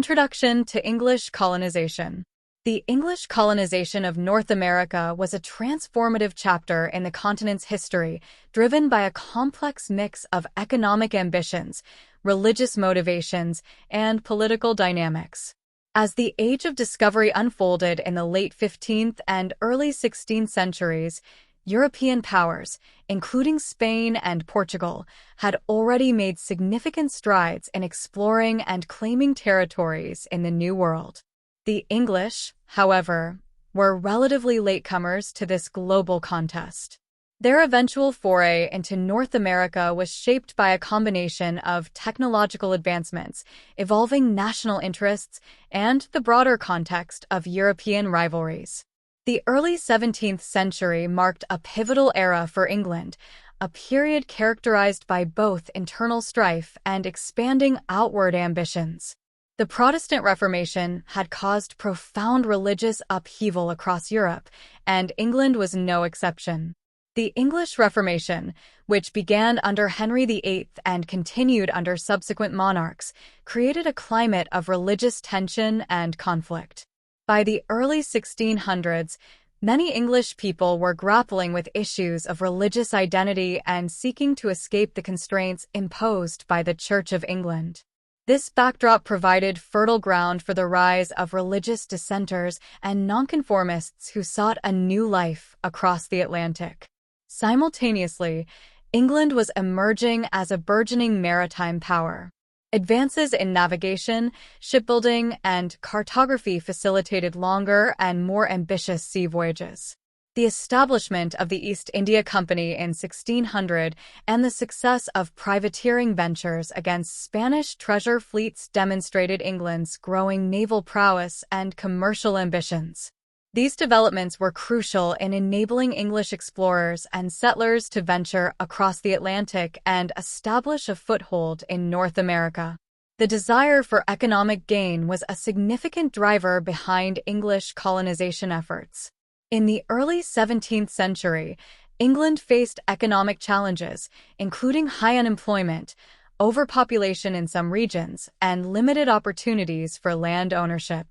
Introduction to English colonization. The English colonization of North America was a transformative chapter in the continent's history, driven by a complex mix of economic ambitions, religious motivations, and political dynamics. As the Age of Discovery unfolded in the late 15th and early 16th centuries, European powers, including Spain and Portugal, had already made significant strides in exploring and claiming territories in the New World. The English, however, were relatively latecomers to this global contest. Their eventual foray into North America was shaped by a combination of technological advancements, evolving national interests, and the broader context of European rivalries. The early 17th century marked a pivotal era for England, a period characterized by both internal strife and expanding outward ambitions. The Protestant Reformation had caused profound religious upheaval across Europe, and England was no exception. The English Reformation, which began under Henry VIII and continued under subsequent monarchs, created a climate of religious tension and conflict. By the early 1600s, many English people were grappling with issues of religious identity and seeking to escape the constraints imposed by the Church of England. This backdrop provided fertile ground for the rise of religious dissenters and nonconformists who sought a new life across the Atlantic. Simultaneously, England was emerging as a burgeoning maritime power. Advances in navigation, shipbuilding, and cartography facilitated longer and more ambitious sea voyages. The establishment of the East India Company in 1600 and the success of privateering ventures against Spanish treasure fleets demonstrated England's growing naval prowess and commercial ambitions. These developments were crucial in enabling English explorers and settlers to venture across the Atlantic and establish a foothold in North America. The desire for economic gain was a significant driver behind English colonization efforts. In the early 17th century, England faced economic challenges, including high unemployment, overpopulation in some regions, and limited opportunities for land ownership.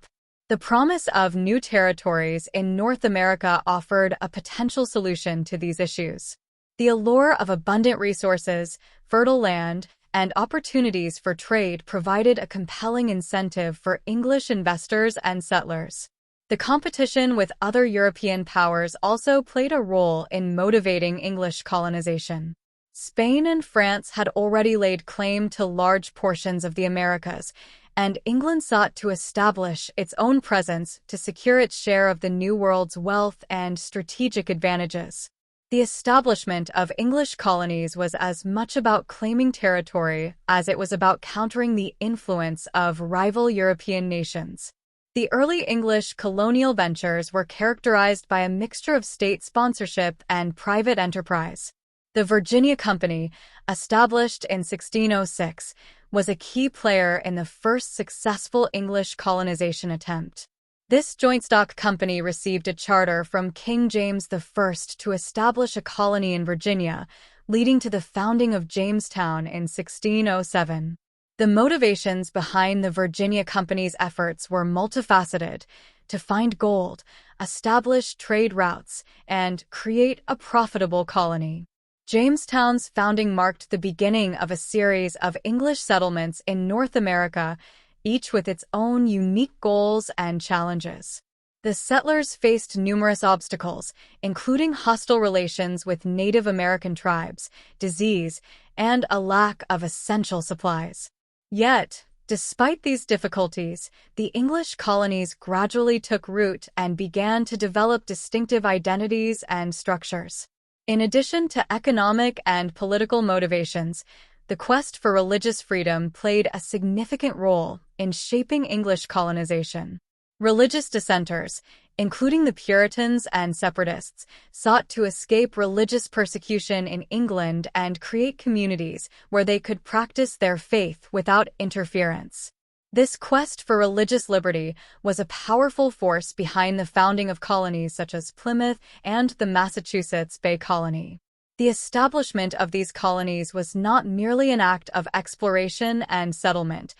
The promise of new territories in North America offered a potential solution to these issues. The allure of abundant resources, fertile land, and opportunities for trade provided a compelling incentive for English investors and settlers. The competition with other European powers also played a role in motivating English colonization. Spain and France had already laid claim to large portions of the Americas, and England sought to establish its own presence to secure its share of the New World's wealth and strategic advantages. The establishment of English colonies was as much about claiming territory as it was about countering the influence of rival European nations. The early English colonial ventures were characterized by a mixture of state sponsorship and private enterprise. The Virginia Company, established in 1606, was a key player in the first successful English colonization attempt. This joint stock company received a charter from King James I to establish a colony in Virginia, leading to the founding of Jamestown in 1607. The motivations behind the Virginia Company's efforts were multifaceted: to find gold, establish trade routes, and create a profitable colony. Jamestown's founding marked the beginning of a series of English settlements in North America, each with its own unique goals and challenges. The settlers faced numerous obstacles, including hostile relations with Native American tribes, disease, and a lack of essential supplies. Yet, despite these difficulties, the English colonies gradually took root and began to develop distinctive identities and structures. In addition to economic and political motivations, the quest for religious freedom played a significant role in shaping English colonization. Religious dissenters, including the Puritans and Separatists, sought to escape religious persecution in England and create communities where they could practice their faith without interference. This quest for religious liberty was a powerful force behind the founding of colonies such as Plymouth and the Massachusetts Bay Colony. The establishment of these colonies was not merely an act of exploration and settlement.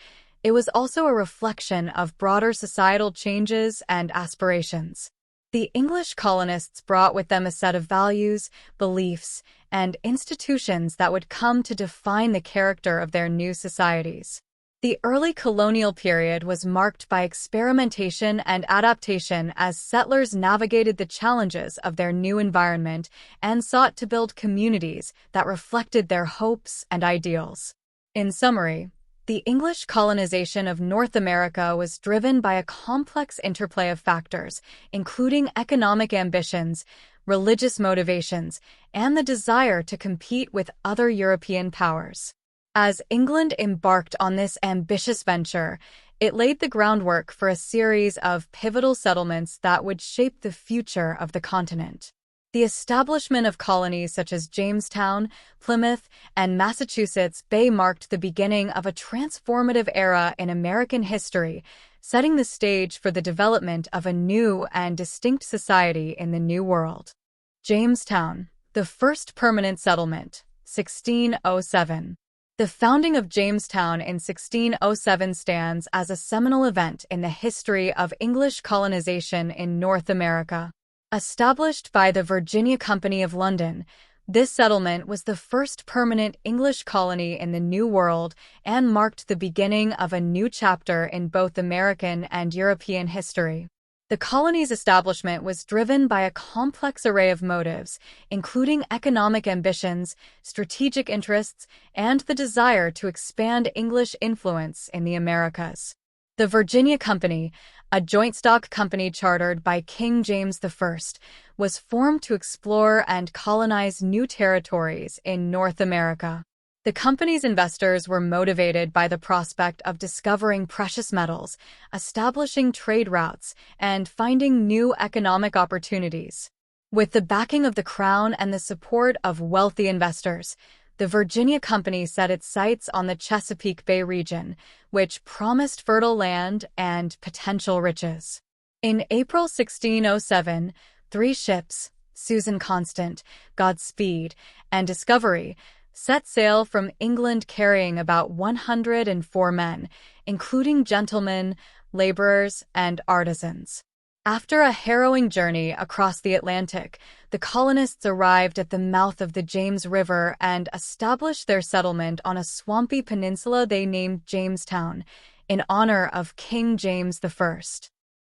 It was also a reflection of broader societal changes and aspirations. The English colonists brought with them a set of values, beliefs, and institutions that would come to define the character of their new societies. The early colonial period was marked by experimentation and adaptation as settlers navigated the challenges of their new environment and sought to build communities that reflected their hopes and ideals. In summary, the English colonization of North America was driven by a complex interplay of factors, including economic ambitions, religious motivations, and the desire to compete with other European powers. As England embarked on this ambitious venture, it laid the groundwork for a series of pivotal settlements that would shape the future of the continent. The establishment of colonies such as Jamestown, Plymouth, and Massachusetts Bay marked the beginning of a transformative era in American history, setting the stage for the development of a new and distinct society in the New World. Jamestown, the first permanent settlement, 1607. The founding of Jamestown in 1607 stands as a seminal event in the history of English colonization in North America. Established by the Virginia Company of London, this settlement was the first permanent English colony in the New World and marked the beginning of a new chapter in both American and European history. The colony's establishment was driven by a complex array of motives, including economic ambitions, strategic interests, and the desire to expand English influence in the Americas. The Virginia Company, a joint stock company chartered by King James I, was formed to explore and colonize new territories in North America. The company's investors were motivated by the prospect of discovering precious metals, establishing trade routes, and finding new economic opportunities. With the backing of the Crown and the support of wealthy investors, the Virginia Company set its sights on the Chesapeake Bay region, which promised fertile land and potential riches. In April 1607, 3 ships, Susan Constant, Godspeed, and Discovery, set sail from England carrying about 104 men, including gentlemen, laborers, and artisans. After a harrowing journey across the Atlantic, the colonists arrived at the mouth of the James River and established their settlement on a swampy peninsula they named Jamestown, in honor of King James I.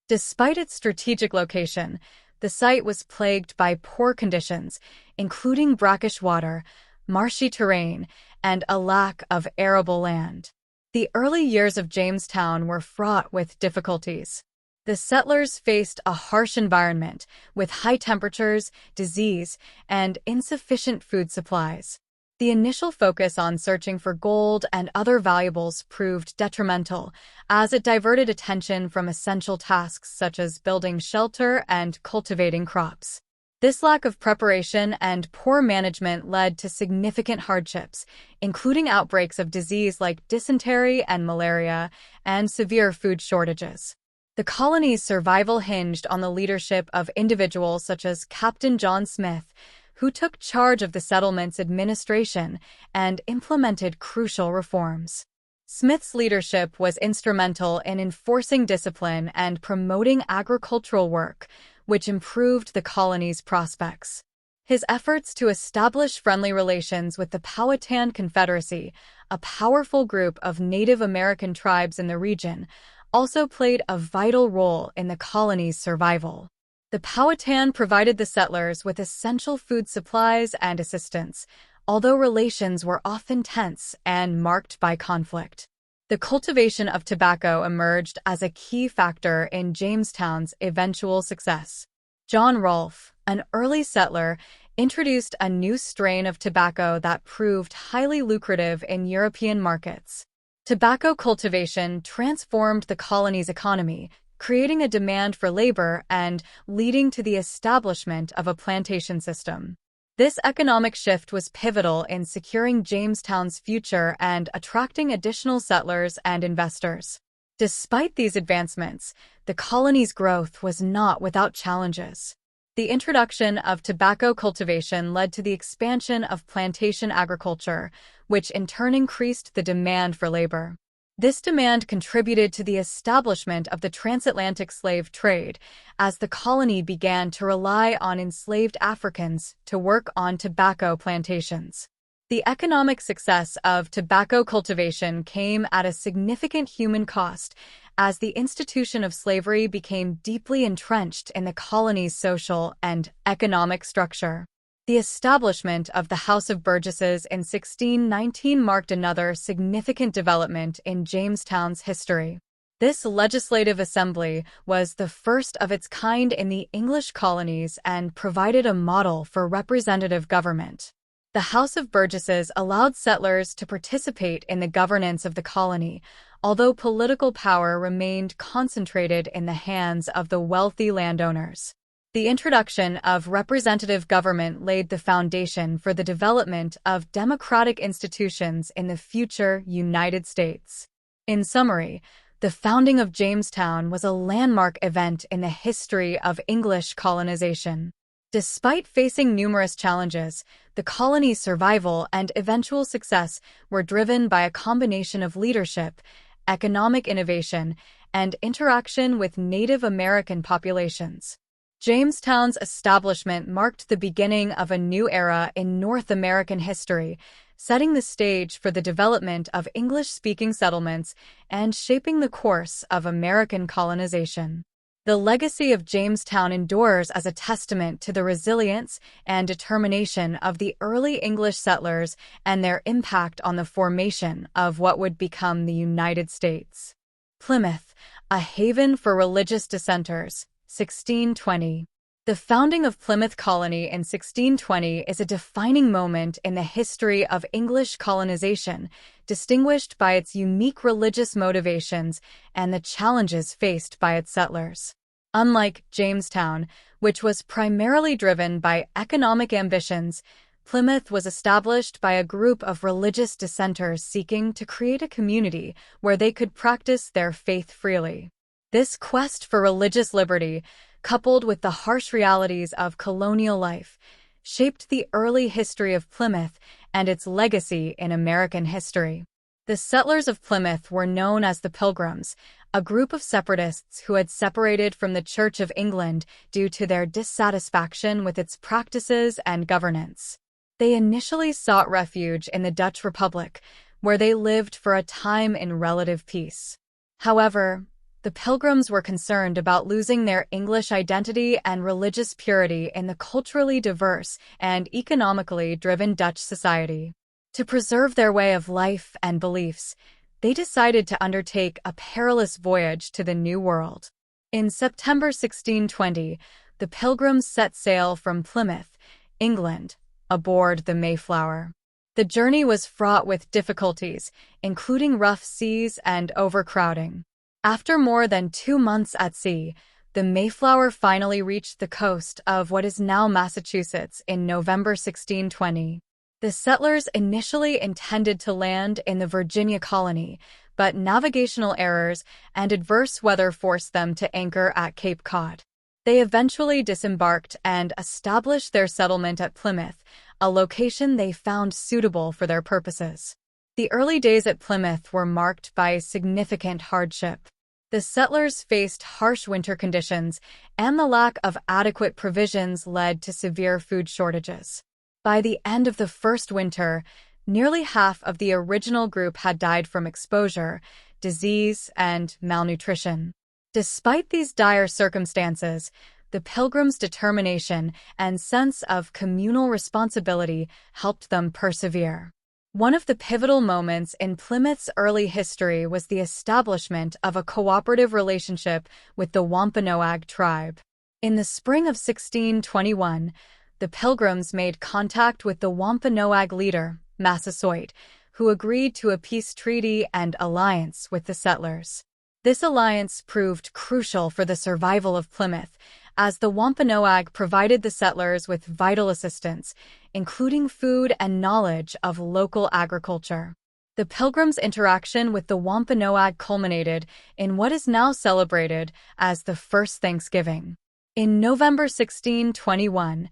Despite its strategic location, the site was plagued by poor conditions, including brackish water, marshy terrain, and a lack of arable land. The early years of Jamestown were fraught with difficulties. The settlers faced a harsh environment with high temperatures, disease, and insufficient food supplies. The initial focus on searching for gold and other valuables proved detrimental, as it diverted attention from essential tasks such as building shelter and cultivating crops. This lack of preparation and poor management led to significant hardships, including outbreaks of disease like dysentery and malaria, and severe food shortages. The colony's survival hinged on the leadership of individuals such as Captain John Smith, who took charge of the settlement's administration and implemented crucial reforms. Smith's leadership was instrumental in enforcing discipline and promoting agricultural work, which improved the colony's prospects. His efforts to establish friendly relations with the Powhatan Confederacy, a powerful group of Native American tribes in the region, also played a vital role in the colony's survival. The Powhatan provided the settlers with essential food supplies and assistance, although relations were often tense and marked by conflict. The cultivation of tobacco emerged as a key factor in Jamestown's eventual success. John Rolfe, an early settler, introduced a new strain of tobacco that proved highly lucrative in European markets. Tobacco cultivation transformed the colony's economy, creating a demand for labor and leading to the establishment of a plantation system. This economic shift was pivotal in securing Jamestown's future and attracting additional settlers and investors. Despite these advancements, the colony's growth was not without challenges. The introduction of tobacco cultivation led to the expansion of plantation agriculture, which in turn increased the demand for labor. This demand contributed to the establishment of the transatlantic slave trade, as the colony began to rely on enslaved Africans to work on tobacco plantations. The economic success of tobacco cultivation came at a significant human cost, as the institution of slavery became deeply entrenched in the colony's social and economic structure. The establishment of the House of Burgesses in 1619 marked another significant development in Jamestown's history. This legislative assembly was the first of its kind in the English colonies and provided a model for representative government. The House of Burgesses allowed settlers to participate in the governance of the colony, although political power remained concentrated in the hands of the wealthy landowners. The introduction of representative government laid the foundation for the development of democratic institutions in the future United States. In summary, the founding of Jamestown was a landmark event in the history of English colonization. Despite facing numerous challenges, the colony's survival and eventual success were driven by a combination of leadership, economic innovation, and interaction with Native American populations. Jamestown's establishment marked the beginning of a new era in North American history, setting the stage for the development of English-speaking settlements and shaping the course of American colonization. The legacy of Jamestown endures as a testament to the resilience and determination of the early English settlers and their impact on the formation of what would become the United States. Plymouth, a haven for religious dissenters, 1620. The founding of Plymouth Colony in 1620 is a defining moment in the history of English colonization, distinguished by its unique religious motivations and the challenges faced by its settlers. Unlike Jamestown, which was primarily driven by economic ambitions, Plymouth was established by a group of religious dissenters seeking to create a community where they could practice their faith freely. This quest for religious liberty, coupled with the harsh realities of colonial life, shaped the early history of Plymouth and its legacy in American history. The settlers of Plymouth were known as the Pilgrims, a group of separatists who had separated from the Church of England due to their dissatisfaction with its practices and governance. They initially sought refuge in the Dutch Republic, where they lived for a time in relative peace. However, the Pilgrims were concerned about losing their English identity and religious purity in the culturally diverse and economically driven Dutch society. To preserve their way of life and beliefs, they decided to undertake a perilous voyage to the New World. In September 1620, the Pilgrims set sail from Plymouth, England, aboard the Mayflower. The journey was fraught with difficulties, including rough seas and overcrowding. After more than 2 months at sea, the Mayflower finally reached the coast of what is now Massachusetts in November 1620. The settlers initially intended to land in the Virginia colony, but navigational errors and adverse weather forced them to anchor at Cape Cod. They eventually disembarked and established their settlement at Plymouth, a location they found suitable for their purposes. The early days at Plymouth were marked by significant hardship. The settlers faced harsh winter conditions, and the lack of adequate provisions led to severe food shortages. By the end of the first winter, nearly half of the original group had died from exposure, disease, and malnutrition. Despite these dire circumstances, the Pilgrims' determination and sense of communal responsibility helped them persevere. One of the pivotal moments in Plymouth's early history was the establishment of a cooperative relationship with the Wampanoag tribe. In the spring of 1621, the Pilgrims made contact with the Wampanoag leader, Massasoit, who agreed to a peace treaty and alliance with the settlers. This alliance proved crucial for the survival of Plymouth, as the Wampanoag provided the settlers with vital assistance, including food and knowledge of local agriculture. The Pilgrims' interaction with the Wampanoag culminated in what is now celebrated as the First Thanksgiving. In November 1621,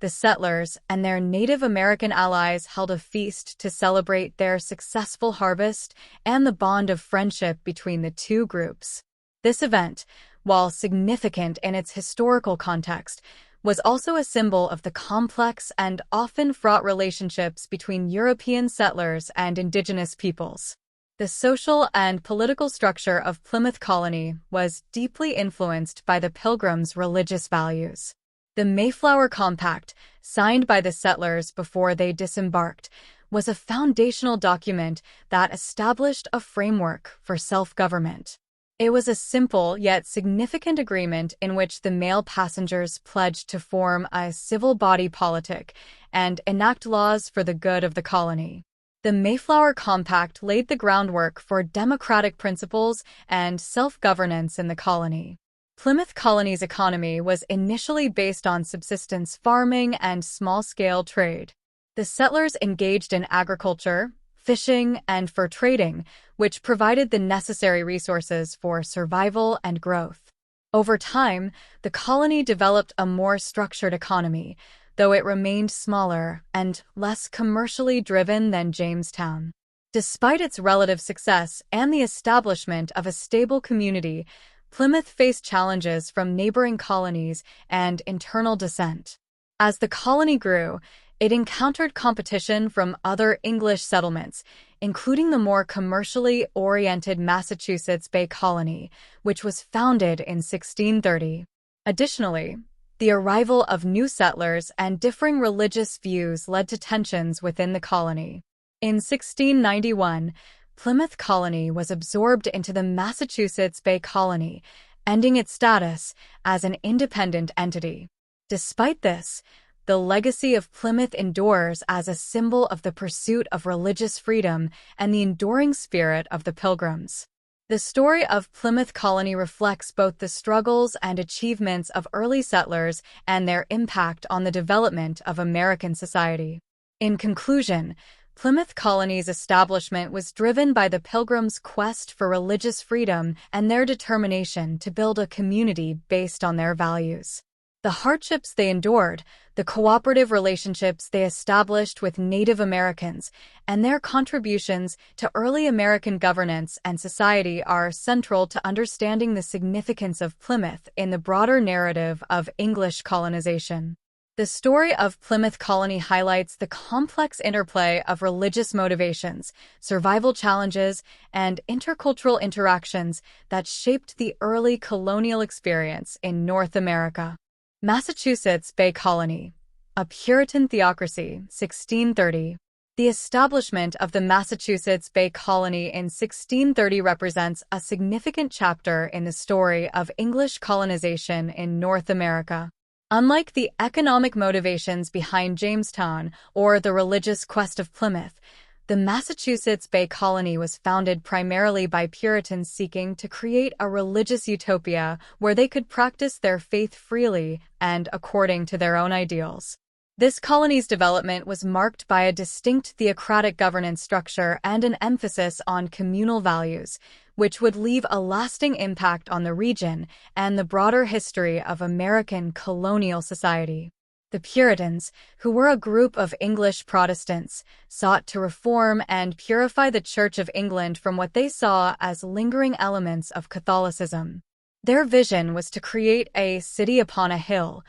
the settlers and their Native American allies held a feast to celebrate their successful harvest and the bond of friendship between the two groups. This event, while significant in its historical context, was also a symbol of the complex and often fraught relationships between European settlers and indigenous peoples. The social and political structure of Plymouth Colony was deeply influenced by the Pilgrims' religious values. The Mayflower Compact, signed by the settlers before they disembarked, was a foundational document that established a framework for self-government. It was a simple yet significant agreement in which the male passengers pledged to form a civil body politic and enact laws for the good of the colony. The Mayflower Compact laid the groundwork for democratic principles and self-governance in the colony. Plymouth Colony's economy was initially based on subsistence farming and small-scale trade. The settlers engaged in agriculture, fishing, and fur trading, which provided the necessary resources for survival and growth. Over time, the colony developed a more structured economy, though it remained smaller and less commercially driven than Jamestown. Despite its relative success and the establishment of a stable community, Plymouth faced challenges from neighboring colonies and internal dissent. As the colony grew, it encountered competition from other English settlements, including the more commercially oriented Massachusetts Bay Colony, which was founded in 1630. Additionally, the arrival of new settlers and differing religious views led to tensions within the colony. In 1691, Plymouth Colony was absorbed into the Massachusetts Bay Colony, ending its status as an independent entity. Despite this, the legacy of Plymouth endures as a symbol of the pursuit of religious freedom and the enduring spirit of the Pilgrims. The story of Plymouth Colony reflects both the struggles and achievements of early settlers and their impact on the development of American society. In conclusion, Plymouth Colony's establishment was driven by the Pilgrims' quest for religious freedom and their determination to build a community based on their values. The hardships they endured, the cooperative relationships they established with Native Americans, and their contributions to early American governance and society are central to understanding the significance of Plymouth in the broader narrative of English colonization. The story of Plymouth Colony highlights the complex interplay of religious motivations, survival challenges, and intercultural interactions that shaped the early colonial experience in North America. Massachusetts Bay Colony, a Puritan theocracy, 1630. The establishment of the Massachusetts Bay Colony in 1630 represents a significant chapter in the story of English colonization in North America. Unlike the economic motivations behind Jamestown or the religious quest of Plymouth, the Massachusetts Bay Colony was founded primarily by Puritans seeking to create a religious utopia where they could practice their faith freely and according to their own ideals. This colony's development was marked by a distinct theocratic governance structure and an emphasis on communal values, which would leave a lasting impact on the region and the broader history of American colonial society. The Puritans, who were a group of English Protestants, sought to reform and purify the Church of England from what they saw as lingering elements of Catholicism. Their vision was to create a city upon a hill,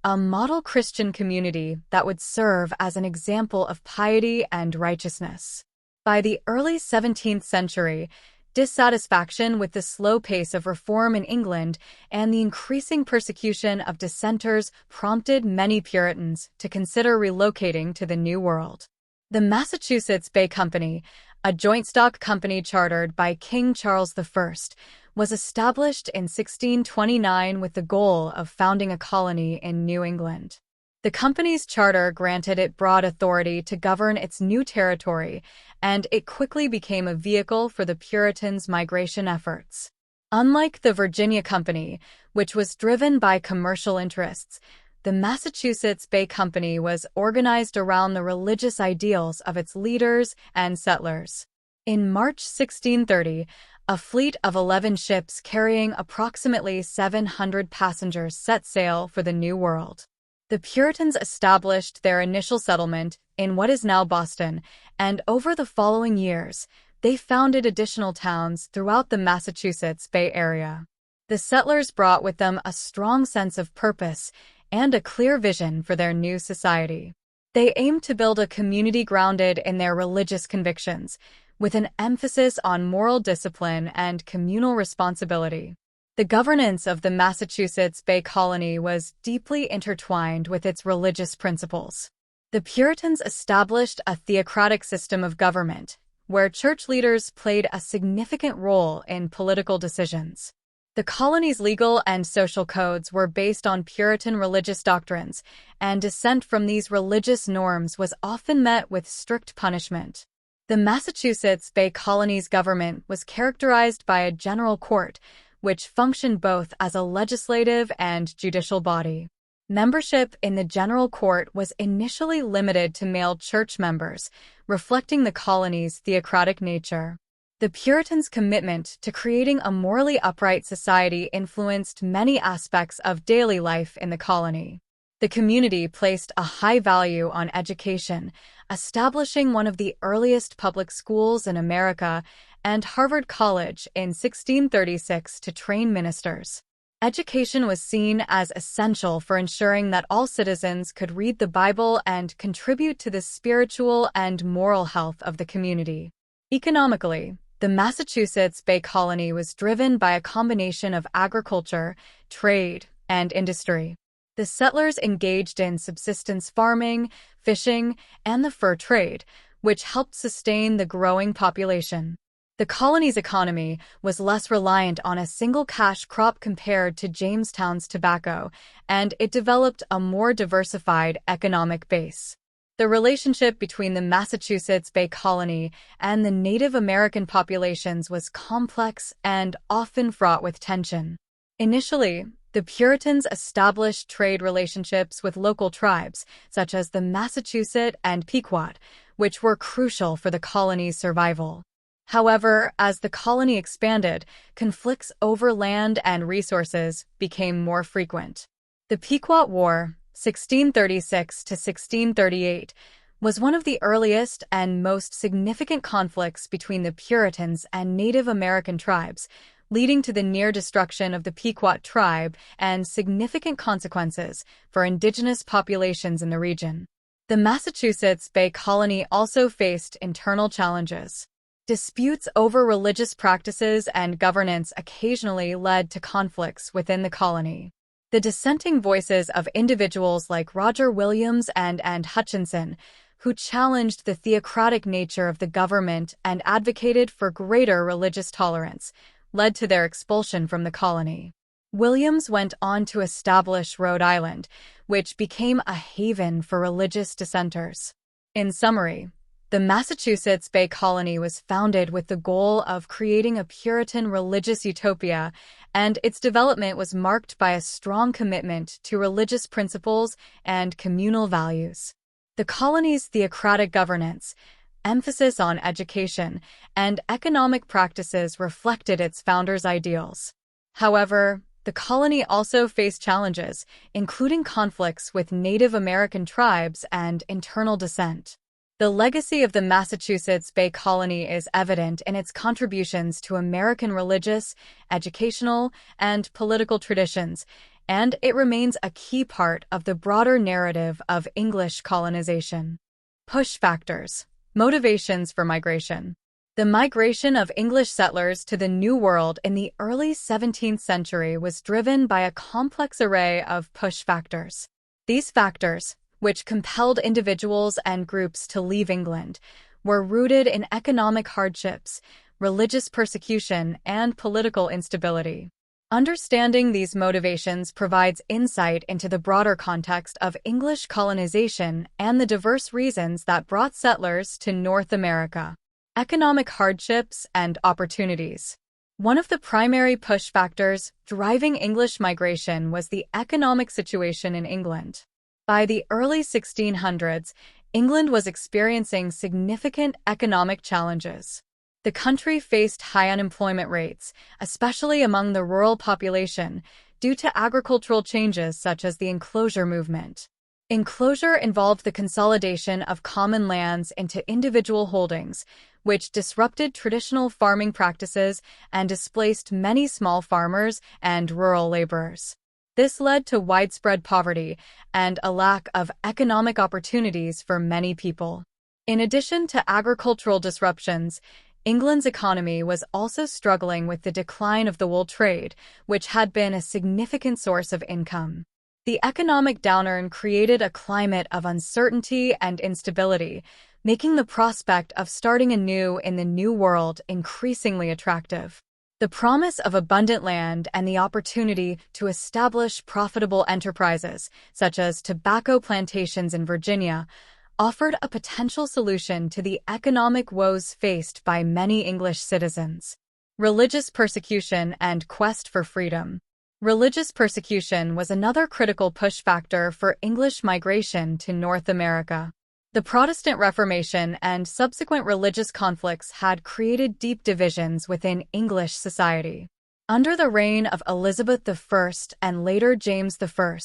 a model Christian community that would serve as an example of piety and righteousness. By the early 17th century, dissatisfaction with the slow pace of reform in England and the increasing persecution of dissenters prompted many Puritans to consider relocating to the New World. The Massachusetts Bay Company, a joint stock company chartered by King Charles I, was established in 1629 with the goal of founding a colony in New England. The company's charter granted it broad authority to govern its new territory, and it quickly became a vehicle for the Puritans' migration efforts. Unlike the Virginia Company, which was driven by commercial interests, the Massachusetts Bay Company was organized around the religious ideals of its leaders and settlers. In March 1630, a fleet of 11 ships carrying approximately 700 passengers set sail for the New World. The Puritans established their initial settlement in what is now Boston, and over the following years, they founded additional towns throughout the Massachusetts Bay Area. The settlers brought with them a strong sense of purpose and a clear vision for their new society. They aimed to build a community grounded in their religious convictions, with an emphasis on moral discipline and communal responsibility. The governance of the Massachusetts Bay Colony was deeply intertwined with its religious principles. The Puritans established a theocratic system of government, where church leaders played a significant role in political decisions. The colony's legal and social codes were based on Puritan religious doctrines, and dissent from these religious norms was often met with strict punishment. The Massachusetts Bay Colony's government was characterized by a general court, which functioned both as a legislative and judicial body. Membership in the General Court was initially limited to male church members, reflecting the colony's theocratic nature. The Puritans' commitment to creating a morally upright society influenced many aspects of daily life in the colony. The community placed a high value on education, establishing one of the earliest public schools in America and Harvard College in 1636 to train ministers. Education was seen as essential for ensuring that all citizens could read the Bible and contribute to the spiritual and moral health of the community. Economically, the Massachusetts Bay Colony was driven by a combination of agriculture, trade, and industry. The settlers engaged in subsistence farming, fishing, and the fur trade, which helped sustain the growing population. The colony's economy was less reliant on a single cash crop compared to Jamestown's tobacco, and it developed a more diversified economic base. The relationship between the Massachusetts Bay Colony and the Native American populations was complex and often fraught with tension. Initially, the Puritans established trade relationships with local tribes, such as the Massachusetts and Pequot, which were crucial for the colony's survival. However, as the colony expanded, conflicts over land and resources became more frequent. The Pequot War, 1636 to 1638, was one of the earliest and most significant conflicts between the Puritans and Native American tribes, leading to the near destruction of the Pequot tribe and significant consequences for indigenous populations in the region. The Massachusetts Bay Colony also faced internal challenges. Disputes over religious practices and governance occasionally led to conflicts within the colony. The dissenting voices of individuals like Roger Williams and Hutchinson, who challenged the theocratic nature of the government and advocated for greater religious tolerance, led to their expulsion from the colony. Williams went on to establish Rhode Island, which became a haven for religious dissenters. In summary, the Massachusetts Bay Colony was founded with the goal of creating a Puritan religious utopia, and its development was marked by a strong commitment to religious principles and communal values. The colony's theocratic governance, emphasis on education, and economic practices reflected its founders' ideals. However, the colony also faced challenges, including conflicts with Native American tribes and internal dissent. The legacy of the Massachusetts Bay Colony is evident in its contributions to American religious, educational, and political traditions, and it remains a key part of the broader narrative of English colonization. Push factors. Motivations for migration. The migration of English settlers to the New World in the early 17th century was driven by a complex array of push factors. These factors, which compelled individuals and groups to leave England, were rooted in economic hardships, religious persecution, and political instability. Understanding these motivations provides insight into the broader context of English colonization and the diverse reasons that brought settlers to North America. Economic hardships and opportunities. One of the primary push factors driving English migration was the economic situation in England. By the early 1600s, England was experiencing significant economic challenges. The country faced high unemployment rates, especially among the rural population, due to agricultural changes such as the enclosure movement. Enclosure involved the consolidation of common lands into individual holdings, which disrupted traditional farming practices and displaced many small farmers and rural laborers. This led to widespread poverty and a lack of economic opportunities for many people. In addition to agricultural disruptions, England's economy was also struggling with the decline of the wool trade, which had been a significant source of income. The economic downturn created a climate of uncertainty and instability, making the prospect of starting anew in the New World increasingly attractive. The promise of abundant land and the opportunity to establish profitable enterprises, such as tobacco plantations in Virginia, offered a potential solution to the economic woes faced by many English citizens. Religious persecution and quest for freedom. Religious persecution was another critical push factor for English migration to North America. The Protestant Reformation and subsequent religious conflicts had created deep divisions within English society. Under the reign of Elizabeth I and later James I,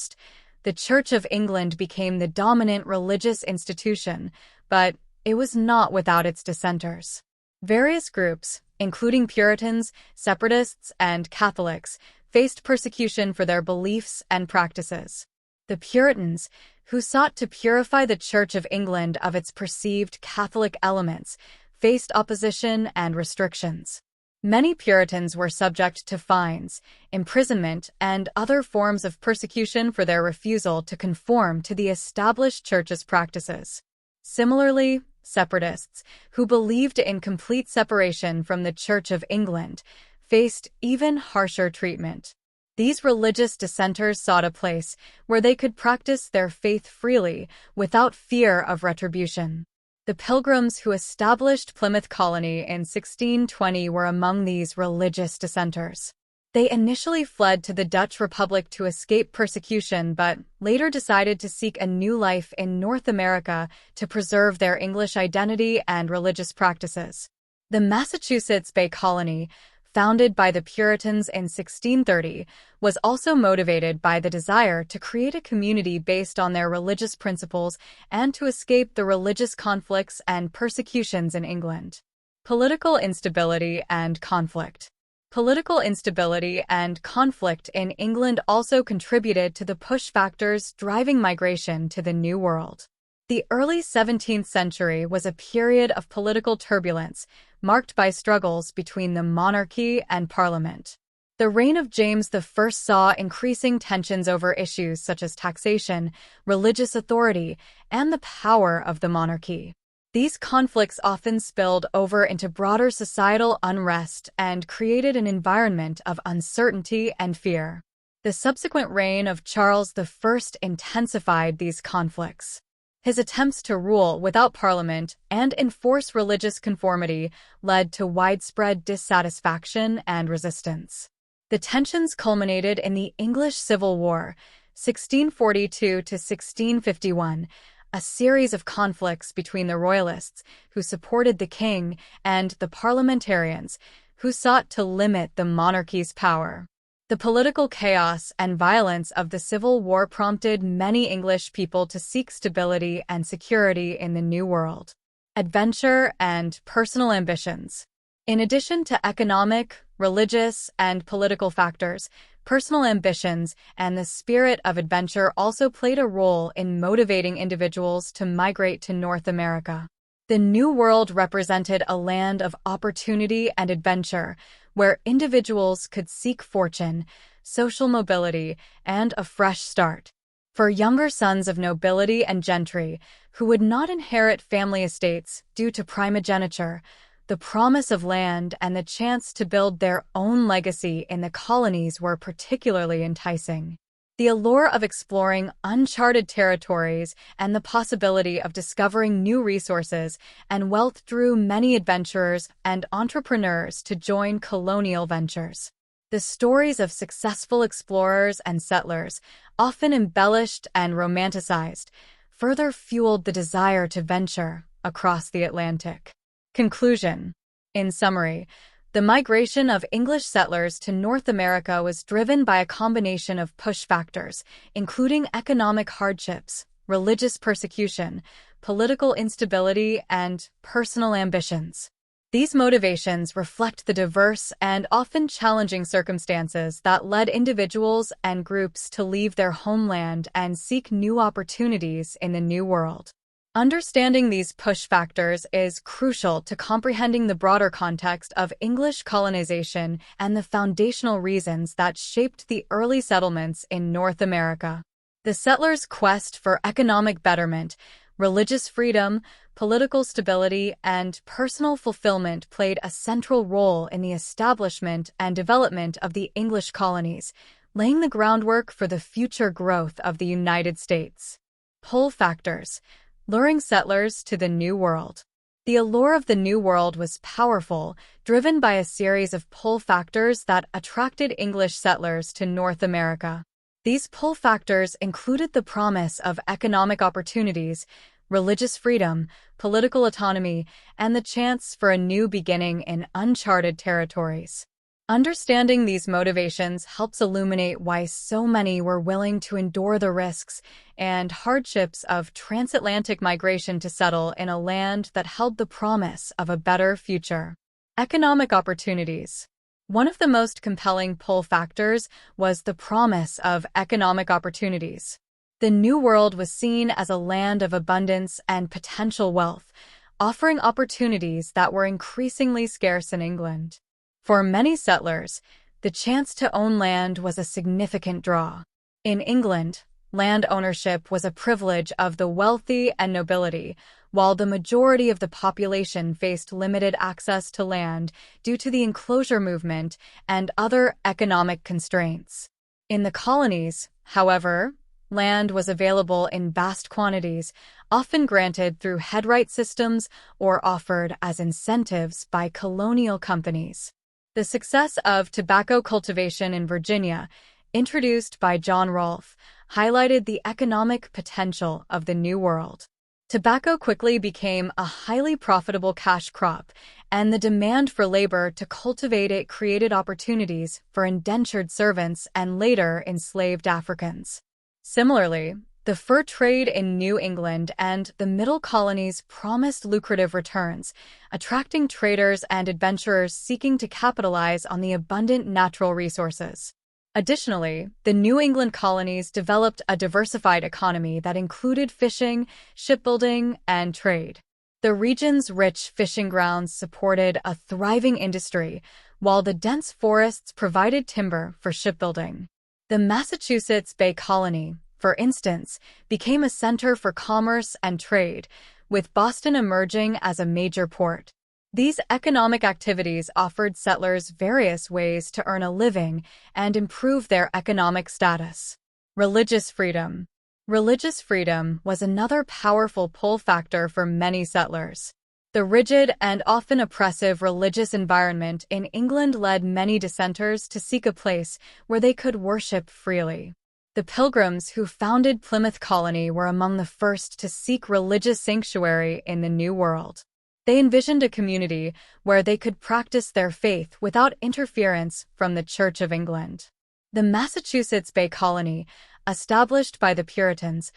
the Church of England became the dominant religious institution, but it was not without its dissenters. Various groups, including Puritans, Separatists, and Catholics, faced persecution for their beliefs and practices. The Puritans, who sought to purify the Church of England of its perceived Catholic elements, faced opposition and restrictions. Many Puritans were subject to fines, imprisonment, and other forms of persecution for their refusal to conform to the established Church's practices. Similarly, Separatists, who believed in complete separation from the Church of England, faced even harsher treatment. These religious dissenters sought a place where they could practice their faith freely without fear of retribution. The Pilgrims who established Plymouth Colony in 1620 were among these religious dissenters. They initially fled to the Dutch Republic to escape persecution, but later decided to seek a new life in North America to preserve their English identity and religious practices. The Massachusetts Bay Colony, founded by the Puritans in 1630, was also motivated by the desire to create a community based on their religious principles and to escape the religious conflicts and persecutions in England. Political instability and conflict. Political instability and conflict in England also contributed to the push factors driving migration to the New World. The early 17th century was a period of political turbulence, marked by struggles between the monarchy and parliament. The reign of James I saw increasing tensions over issues such as taxation, religious authority, and the power of the monarchy. These conflicts often spilled over into broader societal unrest and created an environment of uncertainty and fear. The subsequent reign of Charles I intensified these conflicts. His attempts to rule without parliament and enforce religious conformity led to widespread dissatisfaction and resistance. The tensions culminated in the English Civil War, 1642 to 1651, a series of conflicts between the Royalists, who supported the king, and the parliamentarians, who sought to limit the monarchy's power. The political chaos and violence of the Civil War prompted many English people to seek stability and security in the New World. Adventure and personal ambitions. In addition to economic, religious, and political factors, personal ambitions and the spirit of adventure also played a role in motivating individuals to migrate to North America. The New World represented a land of opportunity and adventure, where individuals could seek fortune, social mobility, and a fresh start. For younger sons of nobility and gentry, who would not inherit family estates due to primogeniture, the promise of land and the chance to build their own legacy in the colonies were particularly enticing. The allure of exploring uncharted territories and the possibility of discovering new resources and wealth drew many adventurers and entrepreneurs to join colonial ventures. The stories of successful explorers and settlers, often embellished and romanticized, further fueled the desire to venture across the Atlantic. Conclusion. In summary, the migration of English settlers to North America was driven by a combination of push factors, including economic hardships, religious persecution, political instability, and personal ambitions. These motivations reflect the diverse and often challenging circumstances that led individuals and groups to leave their homeland and seek new opportunities in the New World. Understanding these push factors is crucial to comprehending the broader context of English colonization and the foundational reasons that shaped the early settlements in North America. The settlers' quest for economic betterment, religious freedom, political stability, and personal fulfillment played a central role in the establishment and development of the English colonies, laying the groundwork for the future growth of the United States. Pull factors, luring settlers to the New World. The allure of the New World was powerful, driven by a series of pull factors that attracted English settlers to North America. These pull factors included the promise of economic opportunities, religious freedom, political autonomy, and the chance for a new beginning in uncharted territories. Understanding these motivations helps illuminate why so many were willing to endure the risks and hardships of transatlantic migration to settle in a land that held the promise of a better future. Economic opportunities. One of the most compelling pull factors was the promise of economic opportunities. The New World was seen as a land of abundance and potential wealth, offering opportunities that were increasingly scarce in England. For many settlers, the chance to own land was a significant draw. In England, land ownership was a privilege of the wealthy and nobility, while the majority of the population faced limited access to land due to the enclosure movement and other economic constraints. In the colonies, however, land was available in vast quantities, often granted through headright systems or offered as incentives by colonial companies. The success of tobacco cultivation in Virginia, introduced by John Rolfe, highlighted the economic potential of the New World. Tobacco quickly became a highly profitable cash crop, and the demand for labor to cultivate it created opportunities for indentured servants and later enslaved Africans. Similarly, the fur trade in New England and the Middle Colonies promised lucrative returns, attracting traders and adventurers seeking to capitalize on the abundant natural resources. Additionally, the New England colonies developed a diversified economy that included fishing, shipbuilding, and trade. The region's rich fishing grounds supported a thriving industry, while the dense forests provided timber for shipbuilding. The Massachusetts Bay Colony, for instance, became a center for commerce and trade, with Boston emerging as a major port. These economic activities offered settlers various ways to earn a living and improve their economic status. Religious freedom. Religious freedom was another powerful pull factor for many settlers. The rigid and often oppressive religious environment in England led many dissenters to seek a place where they could worship freely. The Pilgrims who founded Plymouth Colony were among the first to seek religious sanctuary in the New World. They envisioned a community where they could practice their faith without interference from the Church of England. The Massachusetts Bay Colony, established by the Puritans,